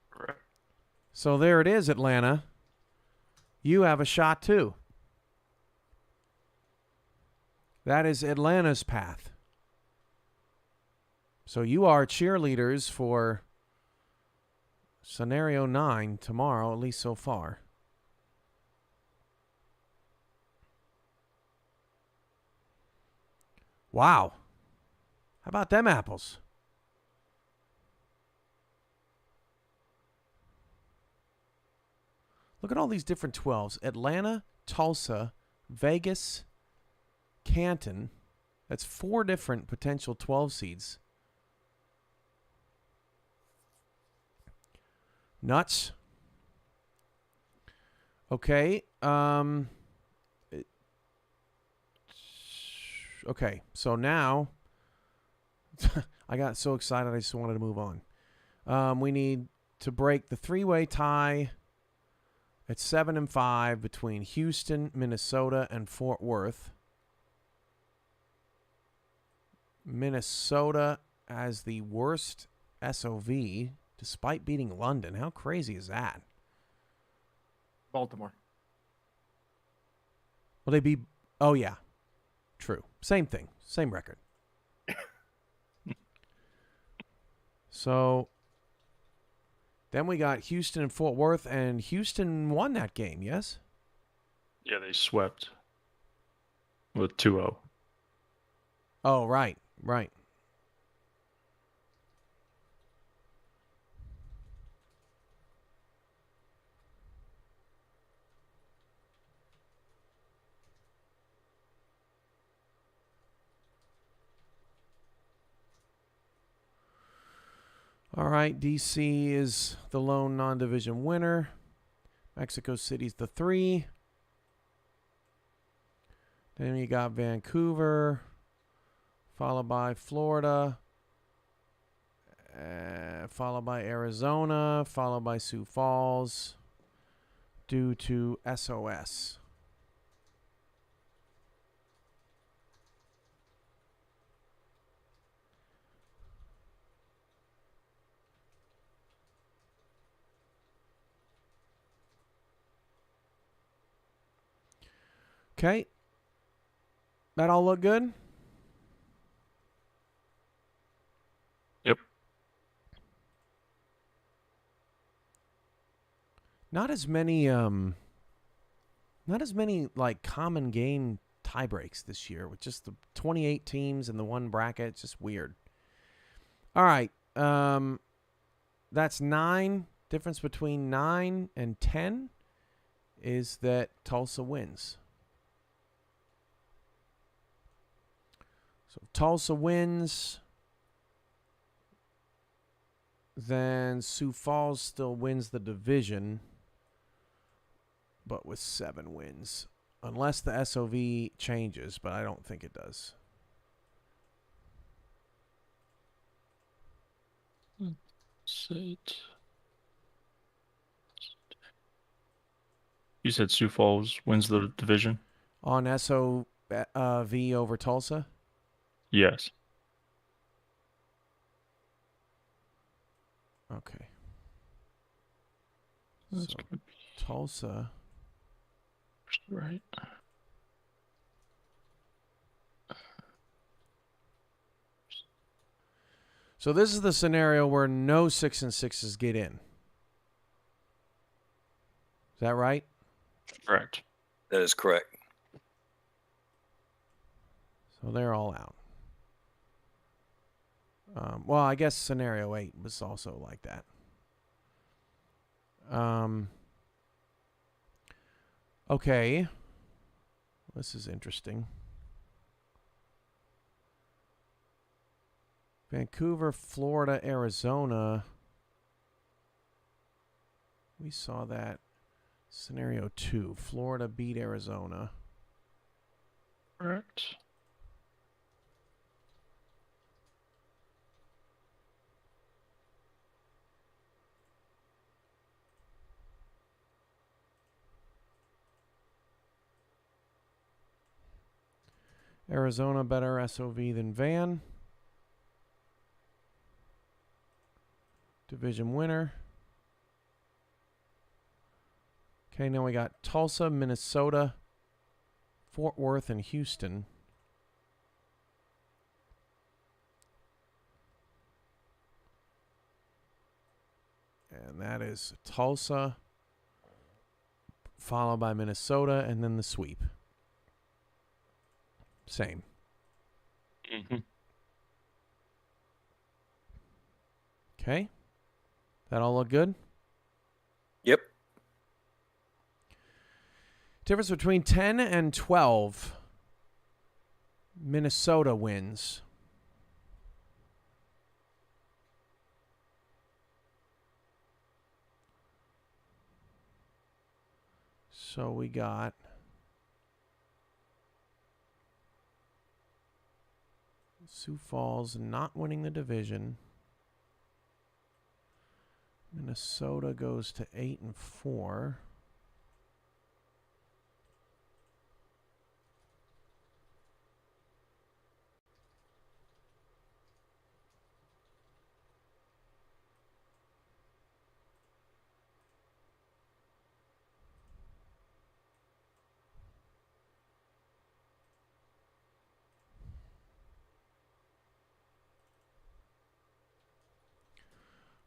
Correct. So there it is, Atlanta. You have a shot too. That is Atlanta's path. So you are cheerleaders for Scenario 9 tomorrow, at least so far. Wow. How about them apples? Look at all these different 12s. Atlanta, Tulsa, Vegas, Canton. That's 4 different potential 12 seeds. Nuts. Okay. Okay. So now, I got so excited I just wanted to move on. We need to break the 3-way tie at 7 and 5 between Houston, Minnesota, and Fort Worth. Minnesota has the worst SOV despite beating London. How crazy is that? Baltimore. Well, they beat... Oh, yeah. True. Same thing. Same record. So, then we got Houston and Fort Worth, and Houston won that game, yes? Yeah, they swept with 2-0. Oh, right. Right. All right, D.C. is the lone non-division winner. Mexico City's the 3. Then you got Vancouver, followed by Florida, followed by Arizona, followed by Sioux Falls, due to SOS. Okay. That all look good? Yep. Not as many like common game tie breaks this year with just the 28 teams in the one bracket. It's just weird. All right. That's 9. Difference between 9 and 10 is that Tulsa wins. So if Tulsa wins, then Sioux Falls still wins the division, but with 7 wins. Unless the SOV changes, but I don't think it does. You said Sioux Falls wins the division? On SOV over Tulsa? Yes. Okay. That's So, good. Tulsa. Right. So this is the scenario where no 6 and 6s get in. Is that right? Correct. That is correct. So they're all out. Well, I guess scenario 8 was also like that. Okay. This is interesting. Vancouver, Florida, Arizona. We saw that. Scenario 2. Florida beat Arizona. Correct. Arizona better SOV than Van. Division winner. Okay, now we got Tulsa, Minnesota, Fort Worth, and Houston. And that is Tulsa, followed by Minnesota, and then the sweep. Same. Mm-hmm. Okay. That all look good? Yep. Difference between 10 and 12. Minnesota wins. So we got Sioux Falls not winning the division. Minnesota goes to 8-4.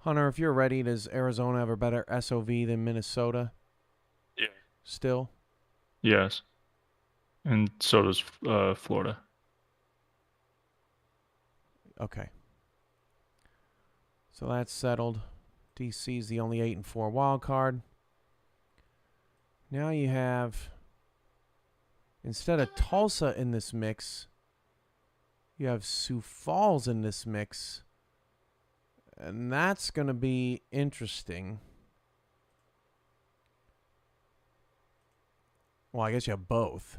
Hunter, if you're ready, does Arizona have a better SOV than Minnesota? Yeah. Still? Yes. And so does Florida. Okay. So that's settled. DC's the only 8-4 wild card. Now you have, instead of Tulsa in this mix, you have Sioux Falls in this mix. And that's going to be interesting. Well, I guess you have both.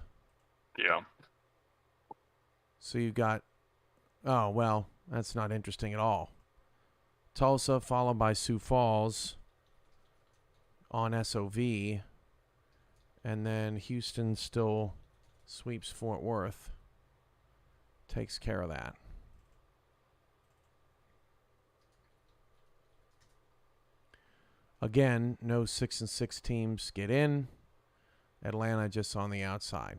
Yeah. So you've got, oh, well, that's not interesting at all. Tulsa followed by Sioux Falls on SOV. And then Houston still sweeps Fort Worth. Takes care of that. Again, no 6-6 teams get in. Atlanta just on the outside.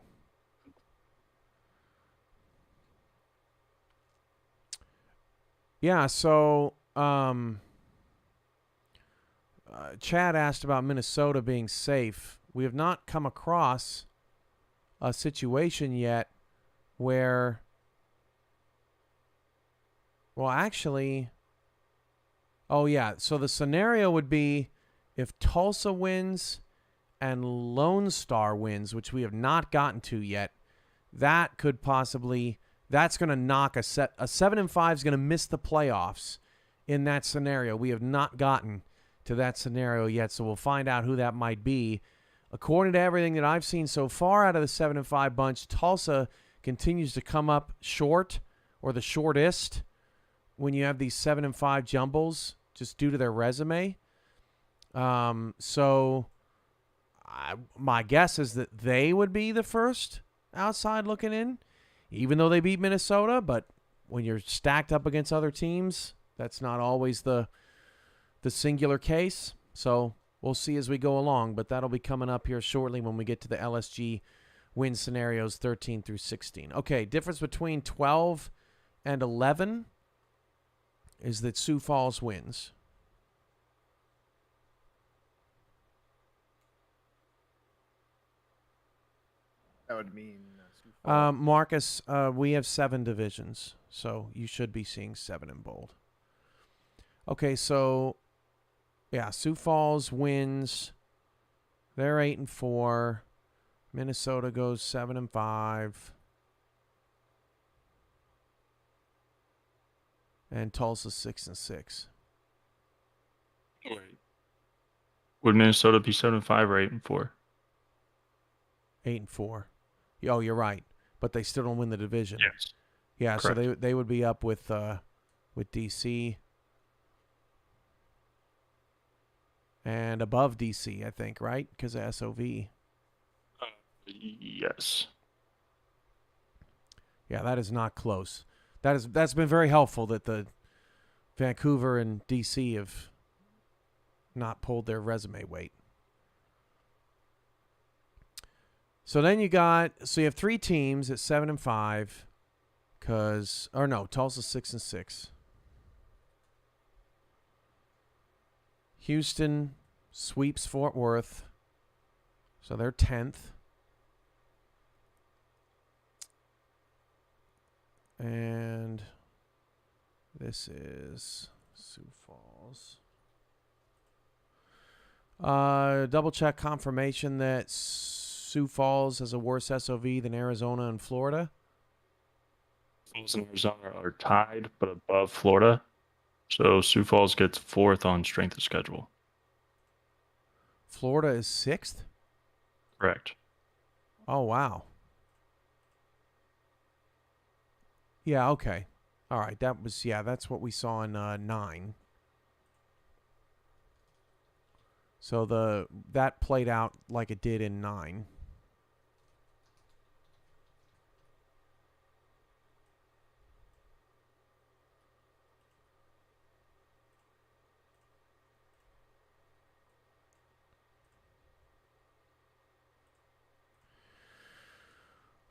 Yeah, so Chad asked about Minnesota being safe. We have not come across a situation yet where, well, actually, oh, yeah, so the scenario would be if Tulsa wins and Lone Star wins, which we have not gotten to yet, that could possibly, that's going to knock a 7-5 is going to miss the playoffs in that scenario. We have not gotten to that scenario yet, so we'll find out who that might be. According to everything that I've seen so far out of the 7-5 bunch, Tulsa continues to come up short, or the shortest, when you have these 7-5 jumbles, just due to their resume. So my guess is that they would be the first outside looking in, even though they beat Minnesota. But when you're stacked up against other teams, that's not always the singular case. So we'll see as we go along, but that'll be coming up here shortly when we get to the LSG win scenarios 13 through 16. Okay, difference between 12 and 11 is that Sioux Falls wins. That would mean Sioux Falls. Marcus, we have 7 divisions, so you should be seeing 7 in bold. Okay, so yeah, Sioux Falls wins. They're 8-4. Minnesota goes 7-5. And Tulsa 6-6. Wait. Would Minnesota be 7-5 or 8-4? 8-4. Oh, you're right. But they still don't win the division. Yes. Yeah, Correct. so they would be up with DC and above DC, I think, right? Because of SOV. Yes. Yeah, that is not close. That's been very helpful that the Vancouver and DC have not pulled their resume weight. So then you have 3 teams at 7-5, Tulsa 6-6. Houston sweeps Fort Worth. So they're 10th. And this is Sioux Falls. Double check confirmation that Sioux Falls has a worse SOV than Arizona and Florida. Falls and Arizona are tied, but above Florida. So Sioux Falls gets 4th on strength of schedule. Florida is 6th? Correct. Oh, wow. Yeah, okay. All right, that's what we saw in 9. So that played out like it did in 9.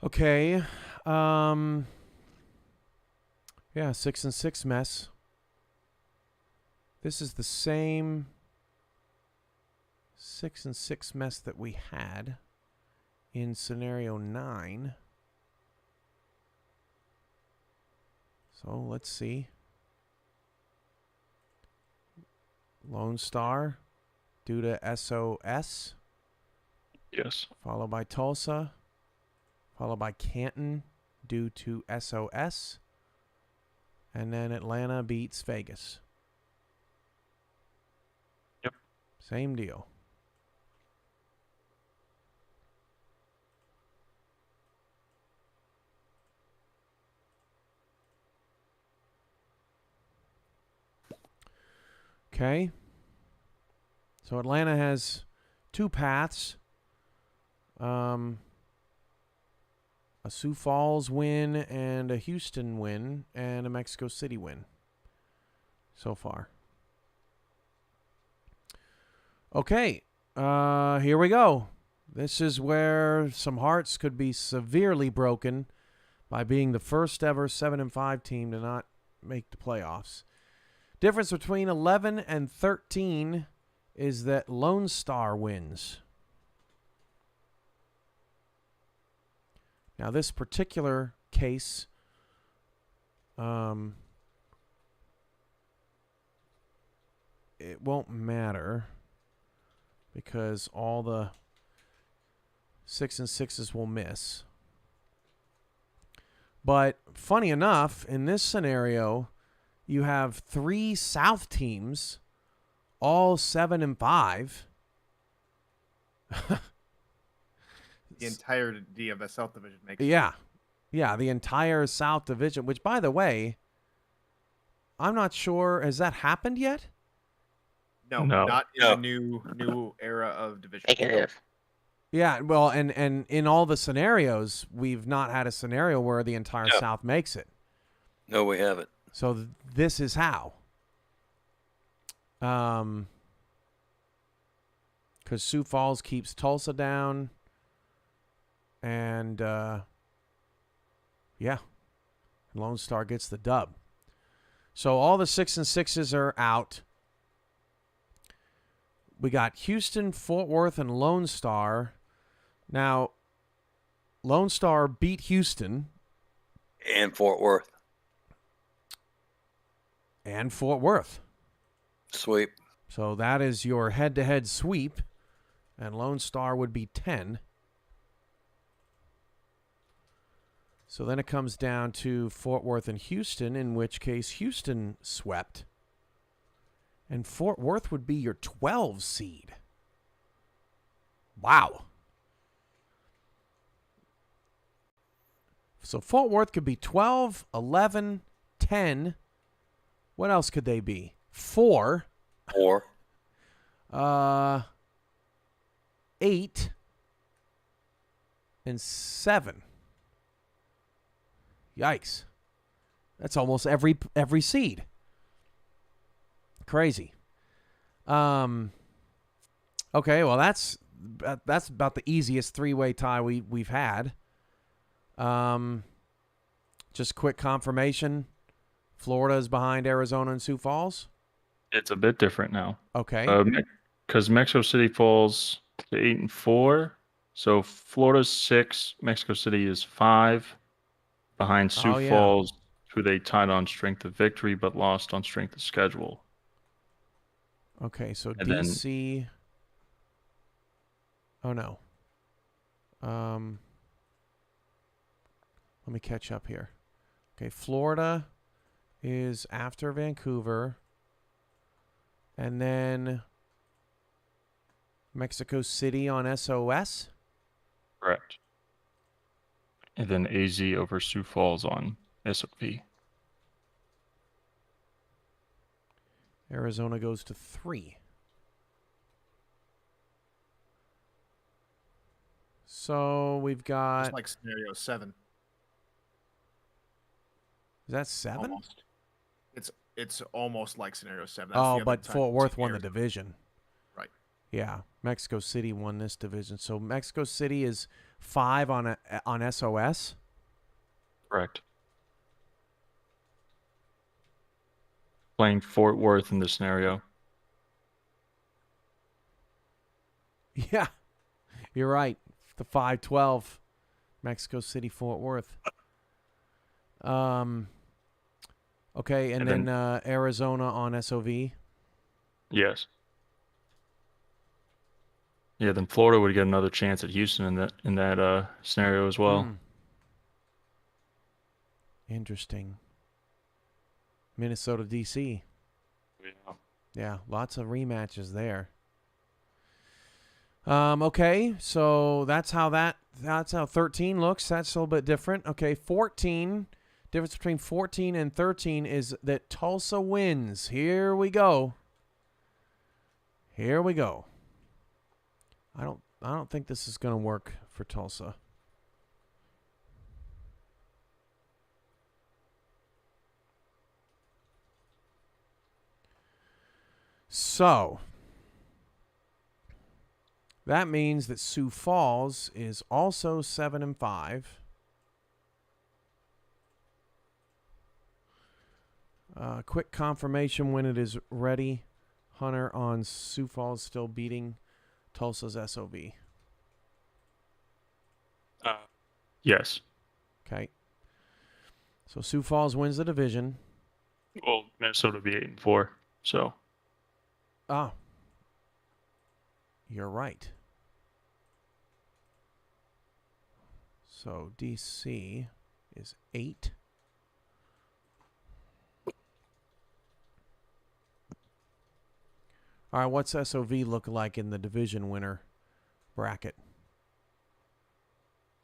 Okay. Yeah, 6-6 mess. This is the same 6-6 mess that we had in scenario 9. So let's see. Lone Star due to SOS. Yes. Followed by Tulsa. Followed by Canton due to SOS. And then Atlanta beats Vegas. Yep. Same deal. Okay. So Atlanta has 2 paths. A Sioux Falls win and a Houston win and a Mexico City win so far. Okay, here we go. This is where some hearts could be severely broken by being the first ever 7-5 team to not make the playoffs. Difference between 11 and 13 is that Lone Star wins. Now, this particular case, it won't matter because all the 6-6s will miss. But funny enough, in this scenario, you have 3 South teams, all 7-5. The entirety of the South Division makes Yeah, the entire South Division, which, by the way, I'm not sure, has that happened yet? No, No. not in the new era of division. Negative. Yeah, well, and in all the scenarios, we've not had a scenario where the entire No. South makes it. No, we haven't. So this is how. Because Sioux Falls keeps Tulsa down. And, yeah, Lone Star gets the dub. So all the 6-6s are out. We got Houston, Fort Worth, and Lone Star. Now, Lone Star beat Houston. And Fort Worth. And Fort Worth. Sweep. So that is your head-to-head sweep. And Lone Star would be 10. So then it comes down to Fort Worth and Houston, in which case Houston swept. And Fort Worth would be your 12 seed. Wow. So Fort Worth could be 12, 11, 10. What else could they be? 4. 8. And 7. Yikes. That's almost every seed. Crazy. Okay, well that's about the easiest 3-way tie we've had. Just quick confirmation. Florida is behind Arizona and Sioux Falls. It's a bit different now. Okay. Because Mexico City falls to 8-4. So Florida's 6, Mexico City is 5. Behind Sioux Oh, yeah. Falls, who they tied on strength of victory but lost on strength of schedule. Okay, so And then- DC. Oh no. Let me catch up here. Okay, Florida is after Vancouver. And then Mexico City on SOS. Correct. And then AZ over Sioux Falls on SOV. Arizona goes to 3. So we've got. Just like scenario 7. Is that 7? Almost. It's almost like scenario 7. That's the Oh, other but time Fort you Worth see won the Arizona. division. Right. Yeah, Mexico City won this division. So Mexico City is 5 on SOS. Correct. Playing Fort Worth in this scenario. Yeah, you're right. The 5-12, Mexico City, Fort Worth. Okay, and then Arizona on SOV. Yes. Yeah, then Florida would get another chance at Houston in that scenario as well. Interesting. Minnesota, DC. Yeah. Yeah, lots of rematches there. Okay, so that's how 13 looks. That's a little bit different. Okay, 14. Difference between 14 and 13 is that Tulsa wins. Here we go. Here we go. I don't think this is going to work for Tulsa. So that means that Sioux Falls is also 7-5. Quick confirmation when it is ready. Hunter on Sioux Falls still beating Tulsa's SOV. Yes. Okay. So Sioux Falls wins the division. Well, Minnesota would be 8-4. So. Ah. You're right. So DC is 8. All right, what's SOV look like in the division winner bracket?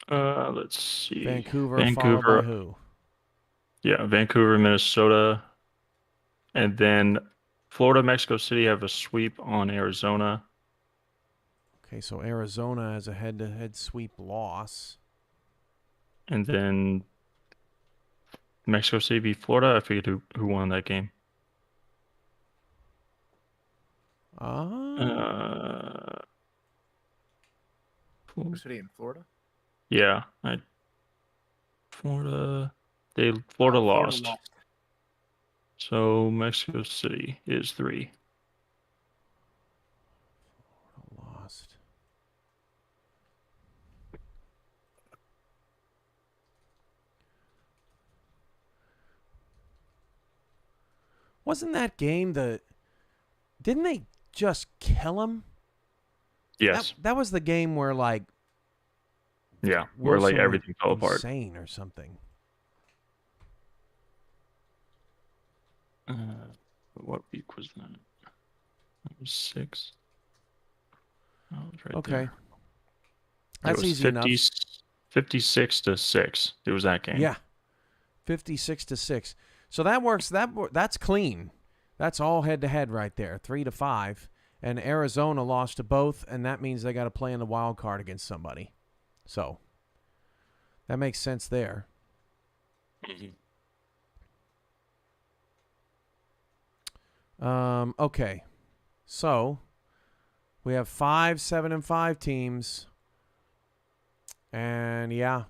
Let's see. Vancouver followed by who? Yeah, Vancouver, Minnesota. And then Florida, Mexico City have a sweep on Arizona. Okay, so Arizona has a head-to-head sweep loss. And then Mexico City beat Florida. I forget who won that game. Mexico City in Florida? Yeah. Florida lost. So Mexico City is 3. Lost. Wasn't that game didn't they just kill him? Yes. That was the game where like Yeah. Where like Wilson everything fell went apart. insane or something. What week was that? That was 6. Oh, it was right Okay. there. That's it was easy enough. 56-6. It was that game. Yeah. 56-6. So that works. That's clean. That's all head-to-head right there. 3-5. And Arizona lost to both, and that means they got to play in the wild card against somebody. So that makes sense there. Mm-hmm. Okay. So we have 5 7-5 teams. And yeah,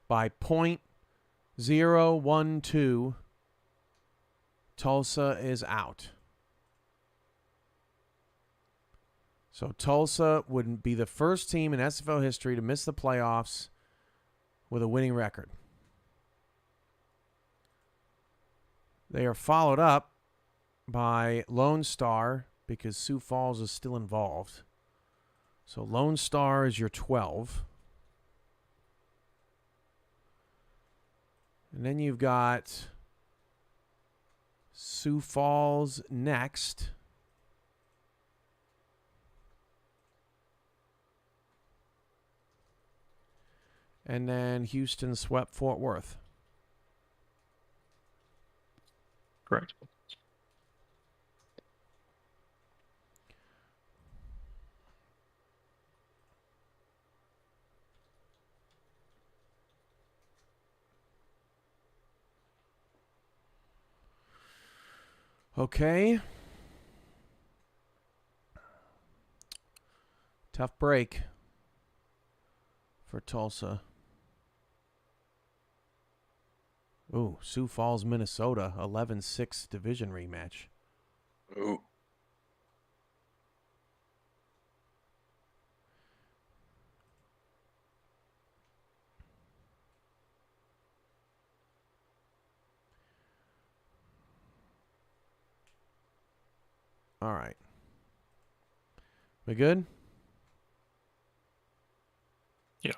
by .012, Tulsa is out. So Tulsa would be the first team in SFL history to miss the playoffs with a winning record. They are followed up by Lone Star because Sioux Falls is still involved. So Lone Star is your 12. And then you've got Sioux Falls next. And then Houston swept Fort Worth. Correct. Okay. Tough break for Tulsa. Ooh, Sioux Falls, Minnesota, 11-6 division rematch. Ooh. All right. We good? Yeah.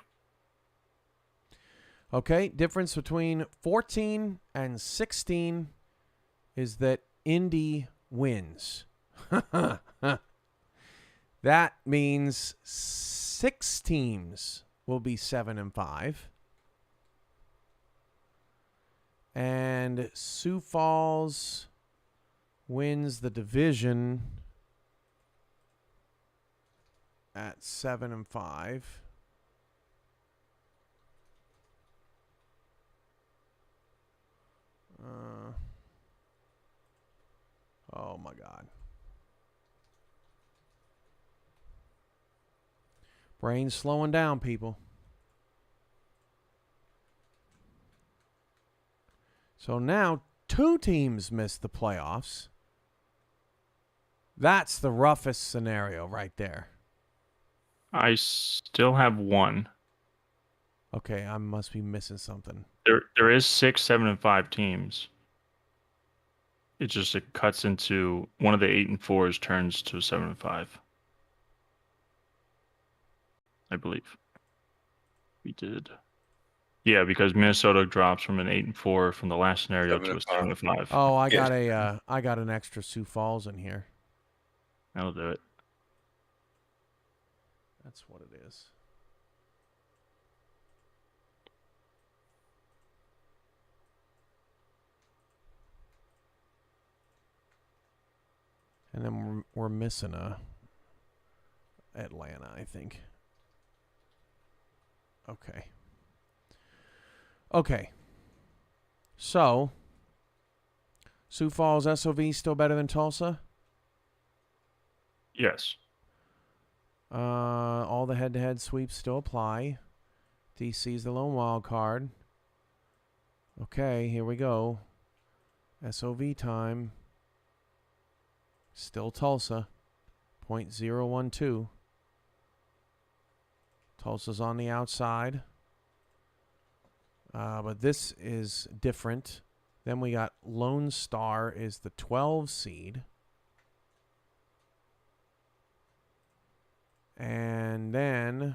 Okay, difference between 14 and 16 is that Indy wins. That means 6 teams will be 7-5. And Sioux Falls wins the division at 7-5. Oh my God. Brain's slowing down, people. So now 2 teams miss the playoffs. That's the roughest scenario right there. I still have one. Okay, I must be missing something. There is 6, 7, and 5 teams. It cuts into one of the 8 and 4s turns to 7 and 5. I believe we did. Yeah, because Minnesota drops from an 8 and 4 from the last scenario 7 to a and 7 and 5. Oh, I Yes. got an extra Sioux Falls in here. That'll do it. That's what it is. And then we're missing a Atlanta, I think. Okay. Okay. So, Sioux Falls SOV still better than Tulsa? Yes. All the head-to-head sweeps still apply. DC's the lone wild card. Okay, here we go. SOV time. Still Tulsa. 0.012. Tulsa's on the outside. But this is different. Then we got Lone Star is the 12 seed. And then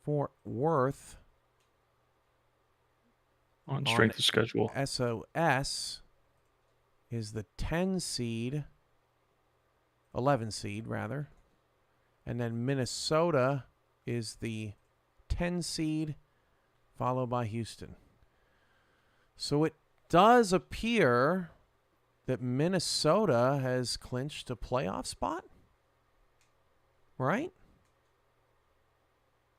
Fort Worth On strength of schedule. SOS is the 10 seed, 11 seed rather. And then Minnesota is the 10 seed, followed by Houston. So it does appear that Minnesota has clinched a playoff spot, right?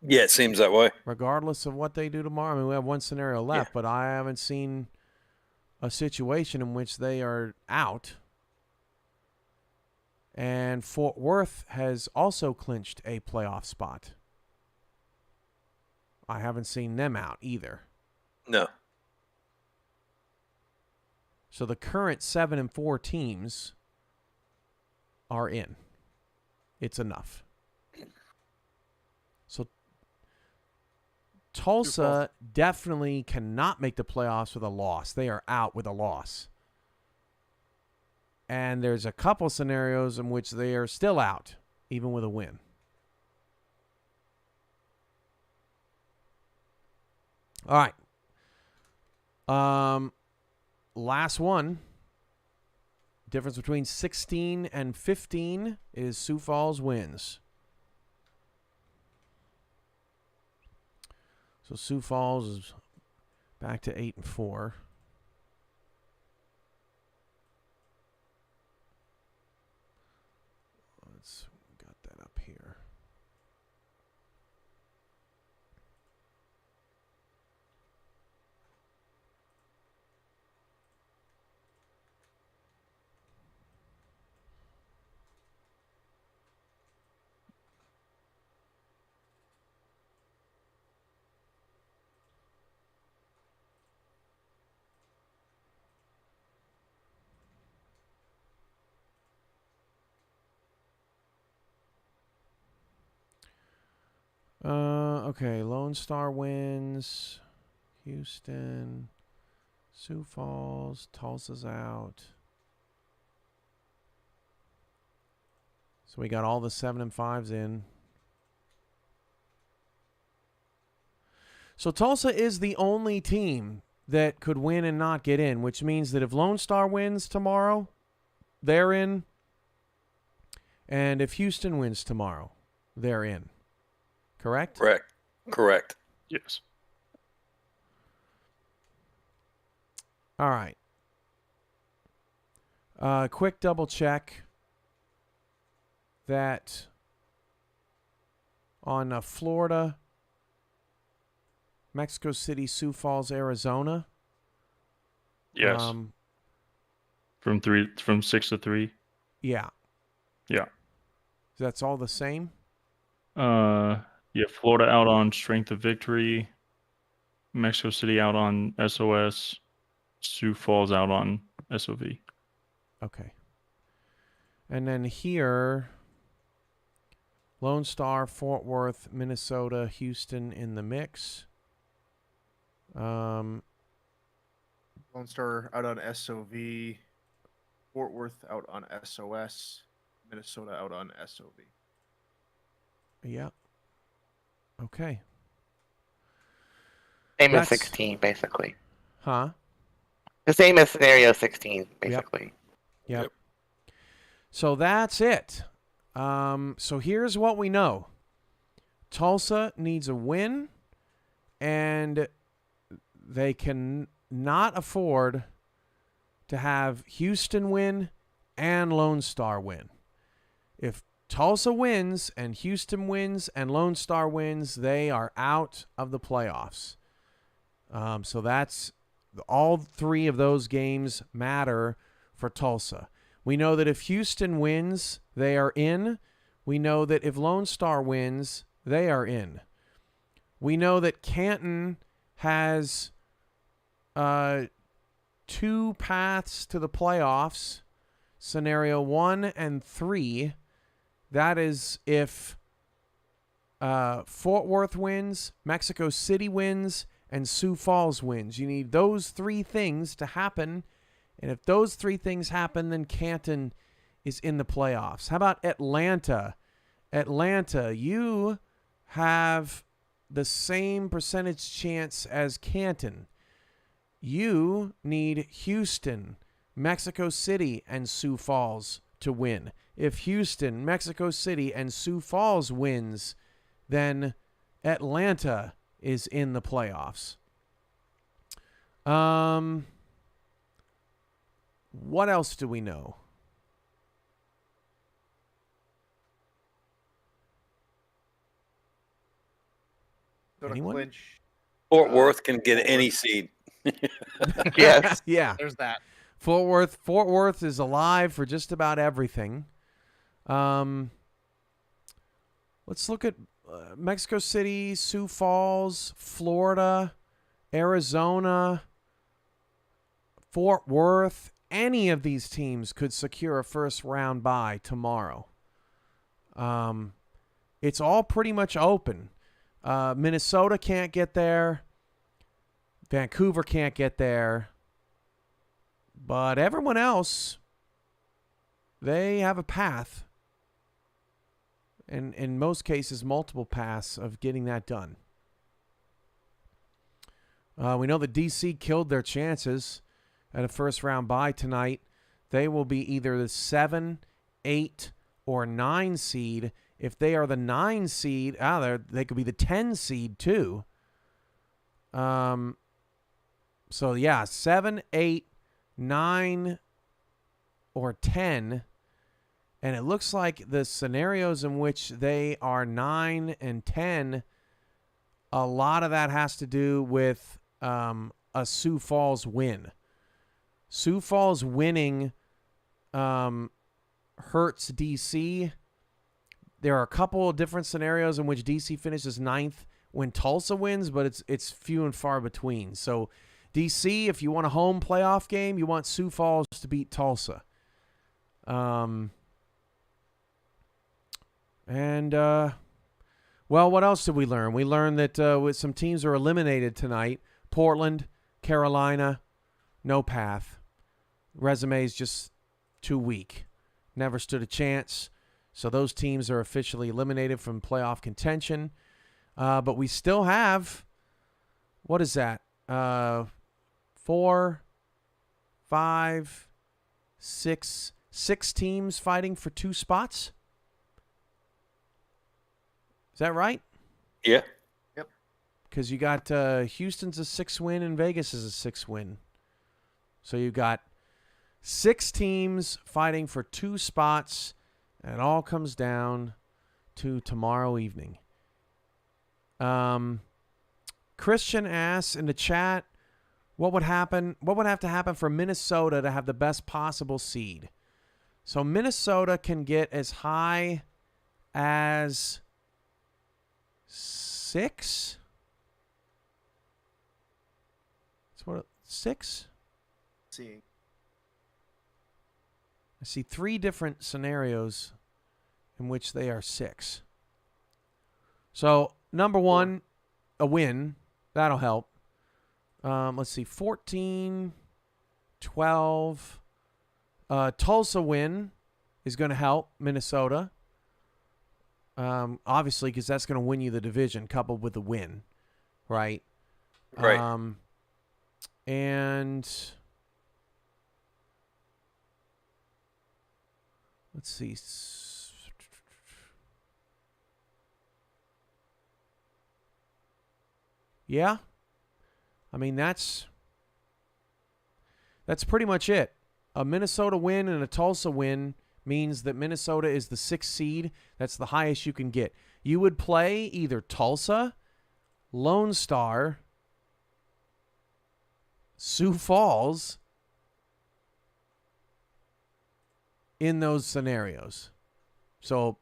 Yeah, it seems that way. Regardless of what they do tomorrow. I mean, we have one scenario left, but I haven't seen a situation in which they are out. And Fort Worth has also clinched a playoff spot. I haven't seen them out either. No. So the current 7 and 4 teams are in. it's enough. So Tulsa definitely cannot make the playoffs with a loss. They are out with a loss. And there's a couple scenarios in which they are still out, even with a win. All right. Last one. Difference between 16 and 15 is Sioux Falls wins. So Sioux Falls is back to 8-4. Let's got that up here. Okay, Lone Star wins. Houston. Sioux Falls. Tulsa's out. So we got all the 7 and 5s in. So Tulsa is the only team that could win and not get in, which means that if Lone Star wins tomorrow, they're in. And if Houston wins tomorrow, they're in. Correct? Correct. Yes. All right. Quick double check that on Florida, Mexico City, Sioux Falls, Arizona. Yes. From 6 to 3. Yeah. Yeah. That's all the same? Yeah, Florida out on Strength of Victory. Mexico City out on SOS. Sioux Falls out on SOV. Okay. And then here, Lone Star, Fort Worth, Minnesota, Houston in the mix. Lone Star out on SOV. Fort Worth out on SOS. Minnesota out on SOV. Yeah. Okay. Same That's- as 16, basically. Huh? The same as scenario 16, basically. Yep. So that's it. So here's what we know. Tulsa needs a win, and they can not afford to have Houston win and Lone Star win. If Tulsa wins and Houston wins and Lone Star wins, they are out of the playoffs. So that's all 3 of those games matter for Tulsa. We know that if Houston wins, they are in. We know that if Lone Star wins, they are in. We know that Canton has 2 paths to the playoffs, scenario 1 and 3. That is if Fort Worth wins, Mexico City wins, and Sioux Falls wins. You need those 3 things to happen. And if those 3 things happen, then Canton is in the playoffs. How about Atlanta? Atlanta, you have the same percentage chance as Canton. You need Houston, Mexico City, and Sioux Falls to win. If Houston, Mexico City, and Sioux Falls wins, then Atlanta is in the playoffs. What else do we know? So to Anyone? clinch, Fort Worth can get any seed. Yes. Yeah. there's that. Fort Worth is alive for just about everything. Let's look at Mexico City, Sioux Falls, Florida, Arizona, Fort Worth. Any of these teams could secure a first round bye tomorrow. It's all pretty much open. Minnesota can't get there. Vancouver can't get there. But everyone else, they have a path. And in most cases, multiple paths of getting that done. We know that DC killed their chances at a first-round bye tonight. They will be either the 7, 8, or 9 seed. If they are the 9 seed, they could be the 10 seed too. So, yeah, 7, 8, 9, or 10. And it looks like the scenarios in which they are 9 and 10, a lot of that has to do with a Sioux Falls win. Sioux Falls winning hurts DC. There are a couple of different scenarios in which DC finishes 9th when Tulsa wins, but it's few and far between. So DC, if you want a home playoff game, you want Sioux Falls to beat Tulsa. Well, what else did we learn? We learned that with some teams are eliminated tonight. Portland, Carolina, no path. Resume's just too weak. Never stood a chance. So those teams are officially eliminated from playoff contention. But we still have, what is that? 4, 5, 6 teams fighting for 2 spots. Is that right? Yeah. Yep. Because you got Houston's a 6 win and Vegas is a 6 win. So you got 6 teams fighting for 2 spots, and it all comes down to tomorrow evening. Christian asks in the chat, what would happen? What would have to happen for Minnesota to have the best possible seed? So Minnesota can get as high as 6. That's what 6. Seeing. I see 3 different scenarios in which they are 6. So number 1, a win. That'll help. Let's see, 14, 12. Tulsa win is going to help Minnesota. Obviously, because that's going to win you the division coupled with the win, right? Right. And let's see. Yeah. I mean, that's pretty much it. A Minnesota win and a Tulsa win means that Minnesota is the 6th seed. That's the highest you can get. You would play either Tulsa, Lone Star, Sioux Falls in those scenarios. So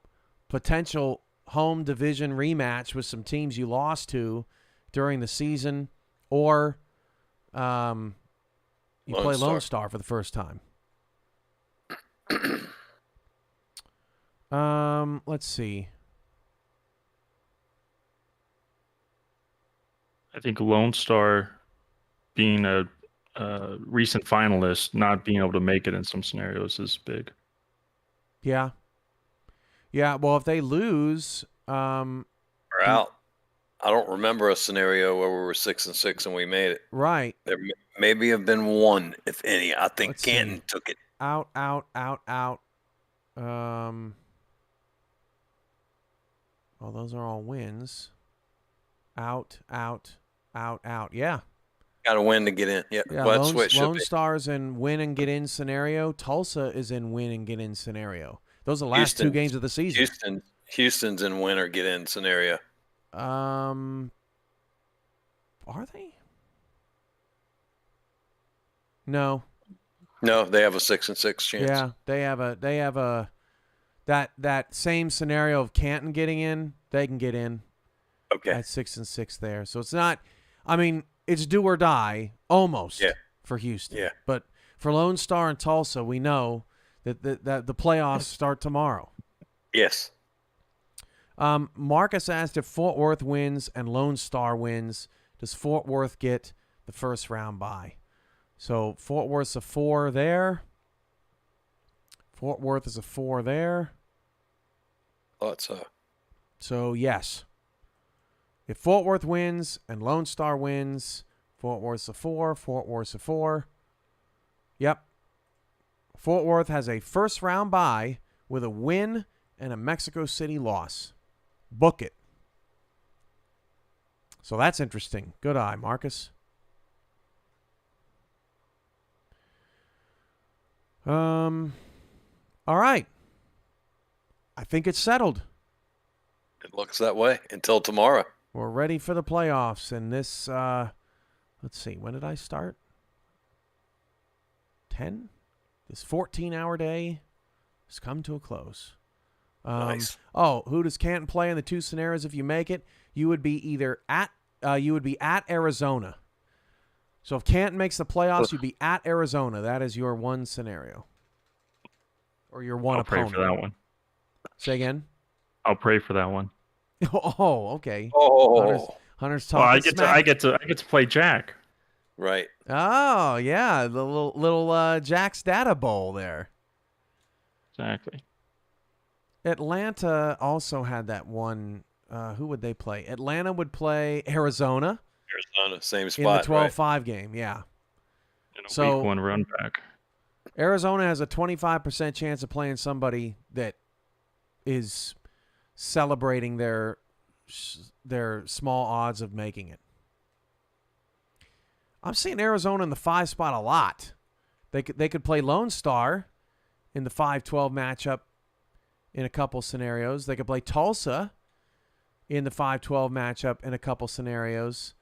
potential home division rematch with some teams you lost to during the season, or you play Lone Star for the first time. Let's see. I think Lone Star being a recent finalist, not being able to make it in some scenarios is big. Yeah. Yeah, well, if they lose, We're out. I don't remember a scenario where we were 6 and 6 and we made it. right. There maybe have been one, if any. I think Let's Canton see. took it. Out. Well, those are all wins. Out. Yeah. Got to win to get in. Yeah, Yeah, well, that's what it should Lone be. Star's in win and get in scenario. Tulsa is in win and get in scenario. Those are the last 2 games of the season. Houston's in win or get in scenario. Are they? No. No, they have a 6 and 6 chance. Yeah, they have a that same scenario of Canton getting in, they can get in. Okay. At 6 and 6 there. So it's not, I mean, it's do or die almost for Houston. Yeah. But for Lone Star and Tulsa, we know that the playoffs start tomorrow. Yes. Marcus asked if Fort Worth wins and Lone Star wins, does Fort Worth get the first round bye? So Fort Worth's a 4 there. Fort Worth is a 4 there. Thought so. So, yes. If Fort Worth wins and Lone Star wins, Fort Worth's a 4. Fort Worth's a 4. Yep. Fort Worth has a first round bye with a win and a Mexico City loss. Book it. So that's interesting. Good eye, Marcus. All right. I think it's settled. It looks that way until tomorrow. We're ready for the playoffs. And this, let's see, when did I start? 10? This 14-hour day has come to a close. Nice. Oh, who does Canton play in the 2 scenarios if you make it? You would be either at Arizona. So if Canton makes the playoffs, you'd be at Arizona. That is your one scenario. Or your one I'll opponent. pray for that one. Say again? I'll pray for that one. Oh, okay. Oh, Hunter's Well, talking I get smack. to play Jack. right. Oh, yeah, the little Jack's Data Bowl there. Exactly. Atlanta also had that one. Who would they play? Atlanta would play Arizona Arizona, same in spot, the right? 12-5 game, yeah. In a So- week 1 run back. Arizona has a 25% chance of playing somebody that is celebrating their small odds of making it. I'm seeing Arizona in the 5 spot a lot. They could play Lone Star in the 5-12 matchup in a couple scenarios. They could play Tulsa in the 5-12 matchup in a couple scenarios.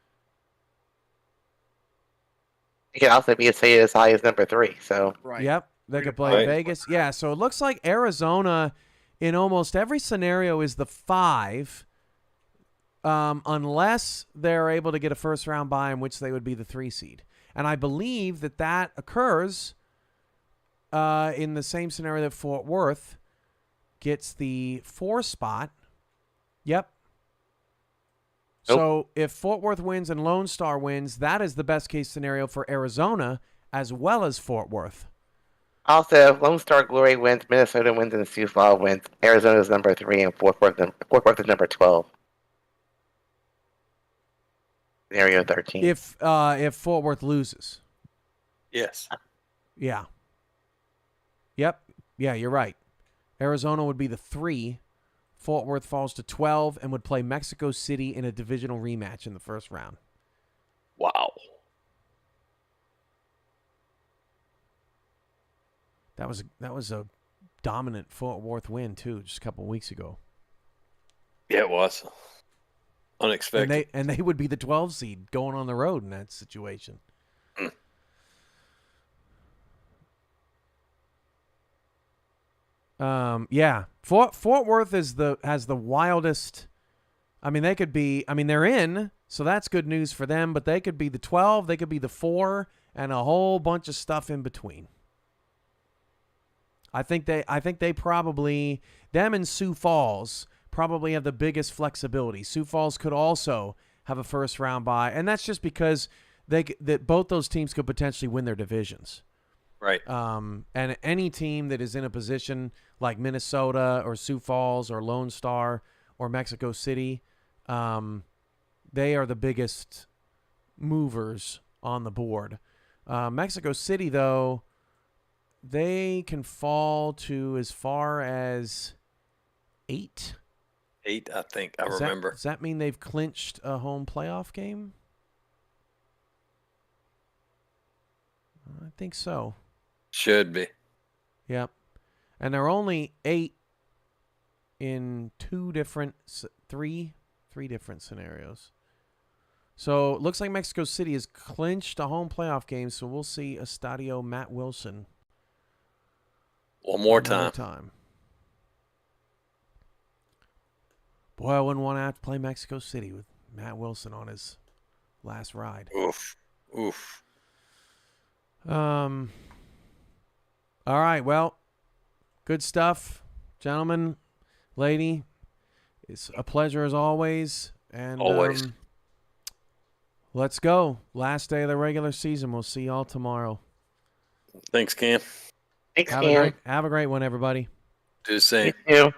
It can also be as high as number 3. So Right. Yep. They 3 could to play 5. Vegas. Yeah, so it looks like Arizona in almost every scenario is the 5, unless they're able to get a first-round bye in which they would be the 3 seed. And I believe that occurs in the same scenario that Fort Worth gets the 4 spot. Yep. Nope. So if Fort Worth wins and Lone Star wins, that is the best-case scenario for Arizona as well as Fort Worth. also, if Lone Star Glory wins, Minnesota wins, and Sioux Falls wins, Arizona is number 3, and Fort Worth is number 12. Scenario 13. If Fort Worth loses. Yes. Yeah. Yep. Yeah, you're right. Arizona would be the 3. Fort Worth falls to 12 and would play Mexico City in a divisional rematch in the first round. Wow. That was a dominant Fort Worth win too, just a couple of weeks ago. Yeah, it was unexpected. And they would be the 12 seed going on the road in that situation. Yeah. Fort Worth has the wildest. I mean, they're in, so that's good news for them, but they could be the 12, they could be the 4, and a whole bunch of stuff in between. I think they probably, them and Sioux Falls probably have the biggest flexibility. Sioux Falls could also have a first round bye, and that's just because that both those teams could potentially win their divisions. Right. And any team that is in a position like Minnesota or Sioux Falls or Lone Star or Mexico City, they are the biggest movers on the board. Mexico City, though, they can fall to as far as 8. 8, I think. I Does remember. Does that mean they've clinched a home playoff game? I think so. Should be. Yep. And they're only 8 in three different scenarios. So it looks like Mexico City has clinched a home playoff game, so we'll see Estadio Matt Wilson One more another time. time. Boy, I wouldn't want to have to play Mexico City with Matt Wilson on his last ride. Oof. Oof. All right, well, good stuff, gentlemen, lady. It's a pleasure as always. And Always. Let's go. Last day of the regular season. We'll see y'all tomorrow. Thanks, Cam. Thanks, Have Cam. a great one, everybody. Do the same. You too.